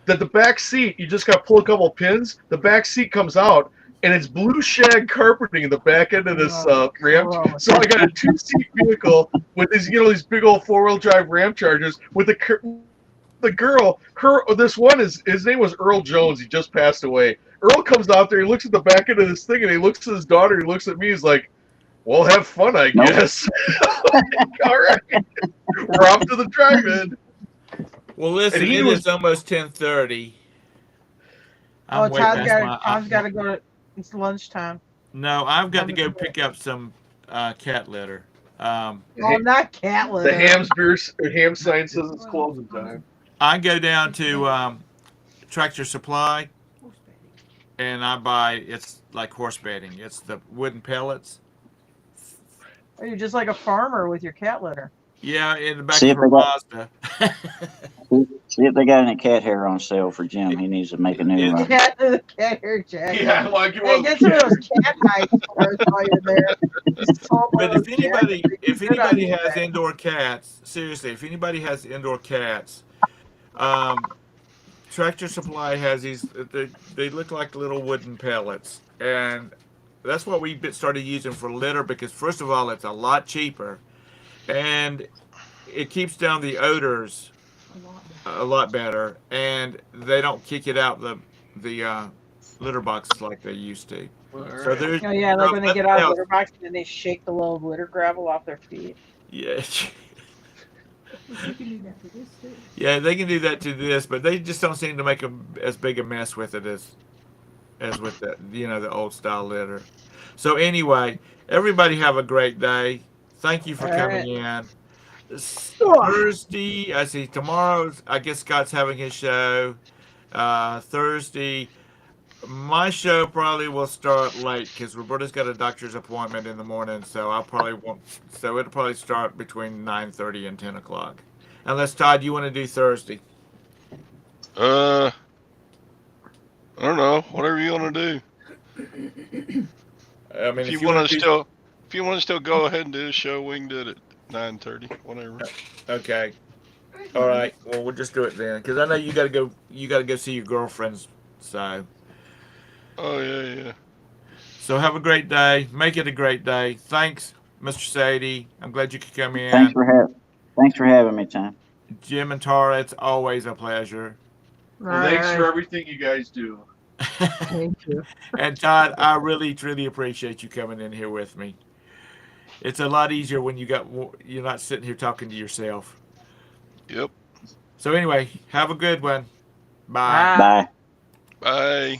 that the back seat, you just got to pull a couple pins. The back seat comes out, and it's blue shag carpeting in the back end of this Ram. So I got a 2-seat vehicle with these big old 4-wheel drive Ram Chargers with the girl. His name was Earl Jones. He just passed away. Earl comes out there. He looks at the back end of this thing, and he looks at his daughter. He looks at me. He's like, "Well, have fun, I guess." All right, we're off to the drive-in. Well, listen, And he it was- is almost 10:30. Oh, way Tom's past got to go to. It's lunchtime. No, I've got to go pick up some cat litter. Oh, not cat The litter. ham sign says it's closing time. I go down to Tractor Supply Horse bedding. and I buy, it's like horse bedding. It's the wooden pellets. Oh, you're just like a farmer with your cat litter. Yeah, in the back See of if her they got- Mazda. See if they got any cat hair on sale for Jim. He needs to make a new one. Cat hair jacket. Yeah, like you Hey, get some of those cat hides for us while you're there. Just throw 'em But on if those anybody, jackets. if Good anybody idea. has indoor cats, seriously, if anybody has indoor cats, Tractor Supply has these. They look like little wooden pellets, and that's what we started using for litter because first of all, it's a lot cheaper, and it keeps down the odors a lot better, and they don't kick it out the litter boxes like they used to. So there's Oh, yeah, like when they get out of nothing the litter box and they shake the little litter gravel off their feet. yeah. You can do that for this too. Yeah, they can do that to this, but they just don't seem to make as big a mess with it as with the the old style litter. So anyway, everybody have a great day. Thank you for All coming in. Thursday, I see tomorrow's. I guess Scott's having his show. Thursday, my show probably will start late because Roberta's got a doctor's appointment in the morning, so I probably won't. So it'll probably start between 9:30 and 10 o'clock. Unless Todd, you want to do Thursday? I don't know. Whatever you want to do. I mean, If you want to still go ahead and do the show, we can do it at 9:30. Whatever. Okay. All right. Well, we'll just do it then, because I know you got to go. You got to go see your girlfriends. So. Oh yeah. So have a great day. Make it a great day. Thanks, Mr. Sadie. I'm glad you could come in. Thanks for having me, Tom. Jim and Tara, it's always a pleasure. Well, thanks for everything you guys do. Thank you. And Todd, I really, truly appreciate you coming in here with me. It's a lot easier when you're not sitting here talking to yourself. Yep. So anyway, have a good one. Bye. Bye. Bye.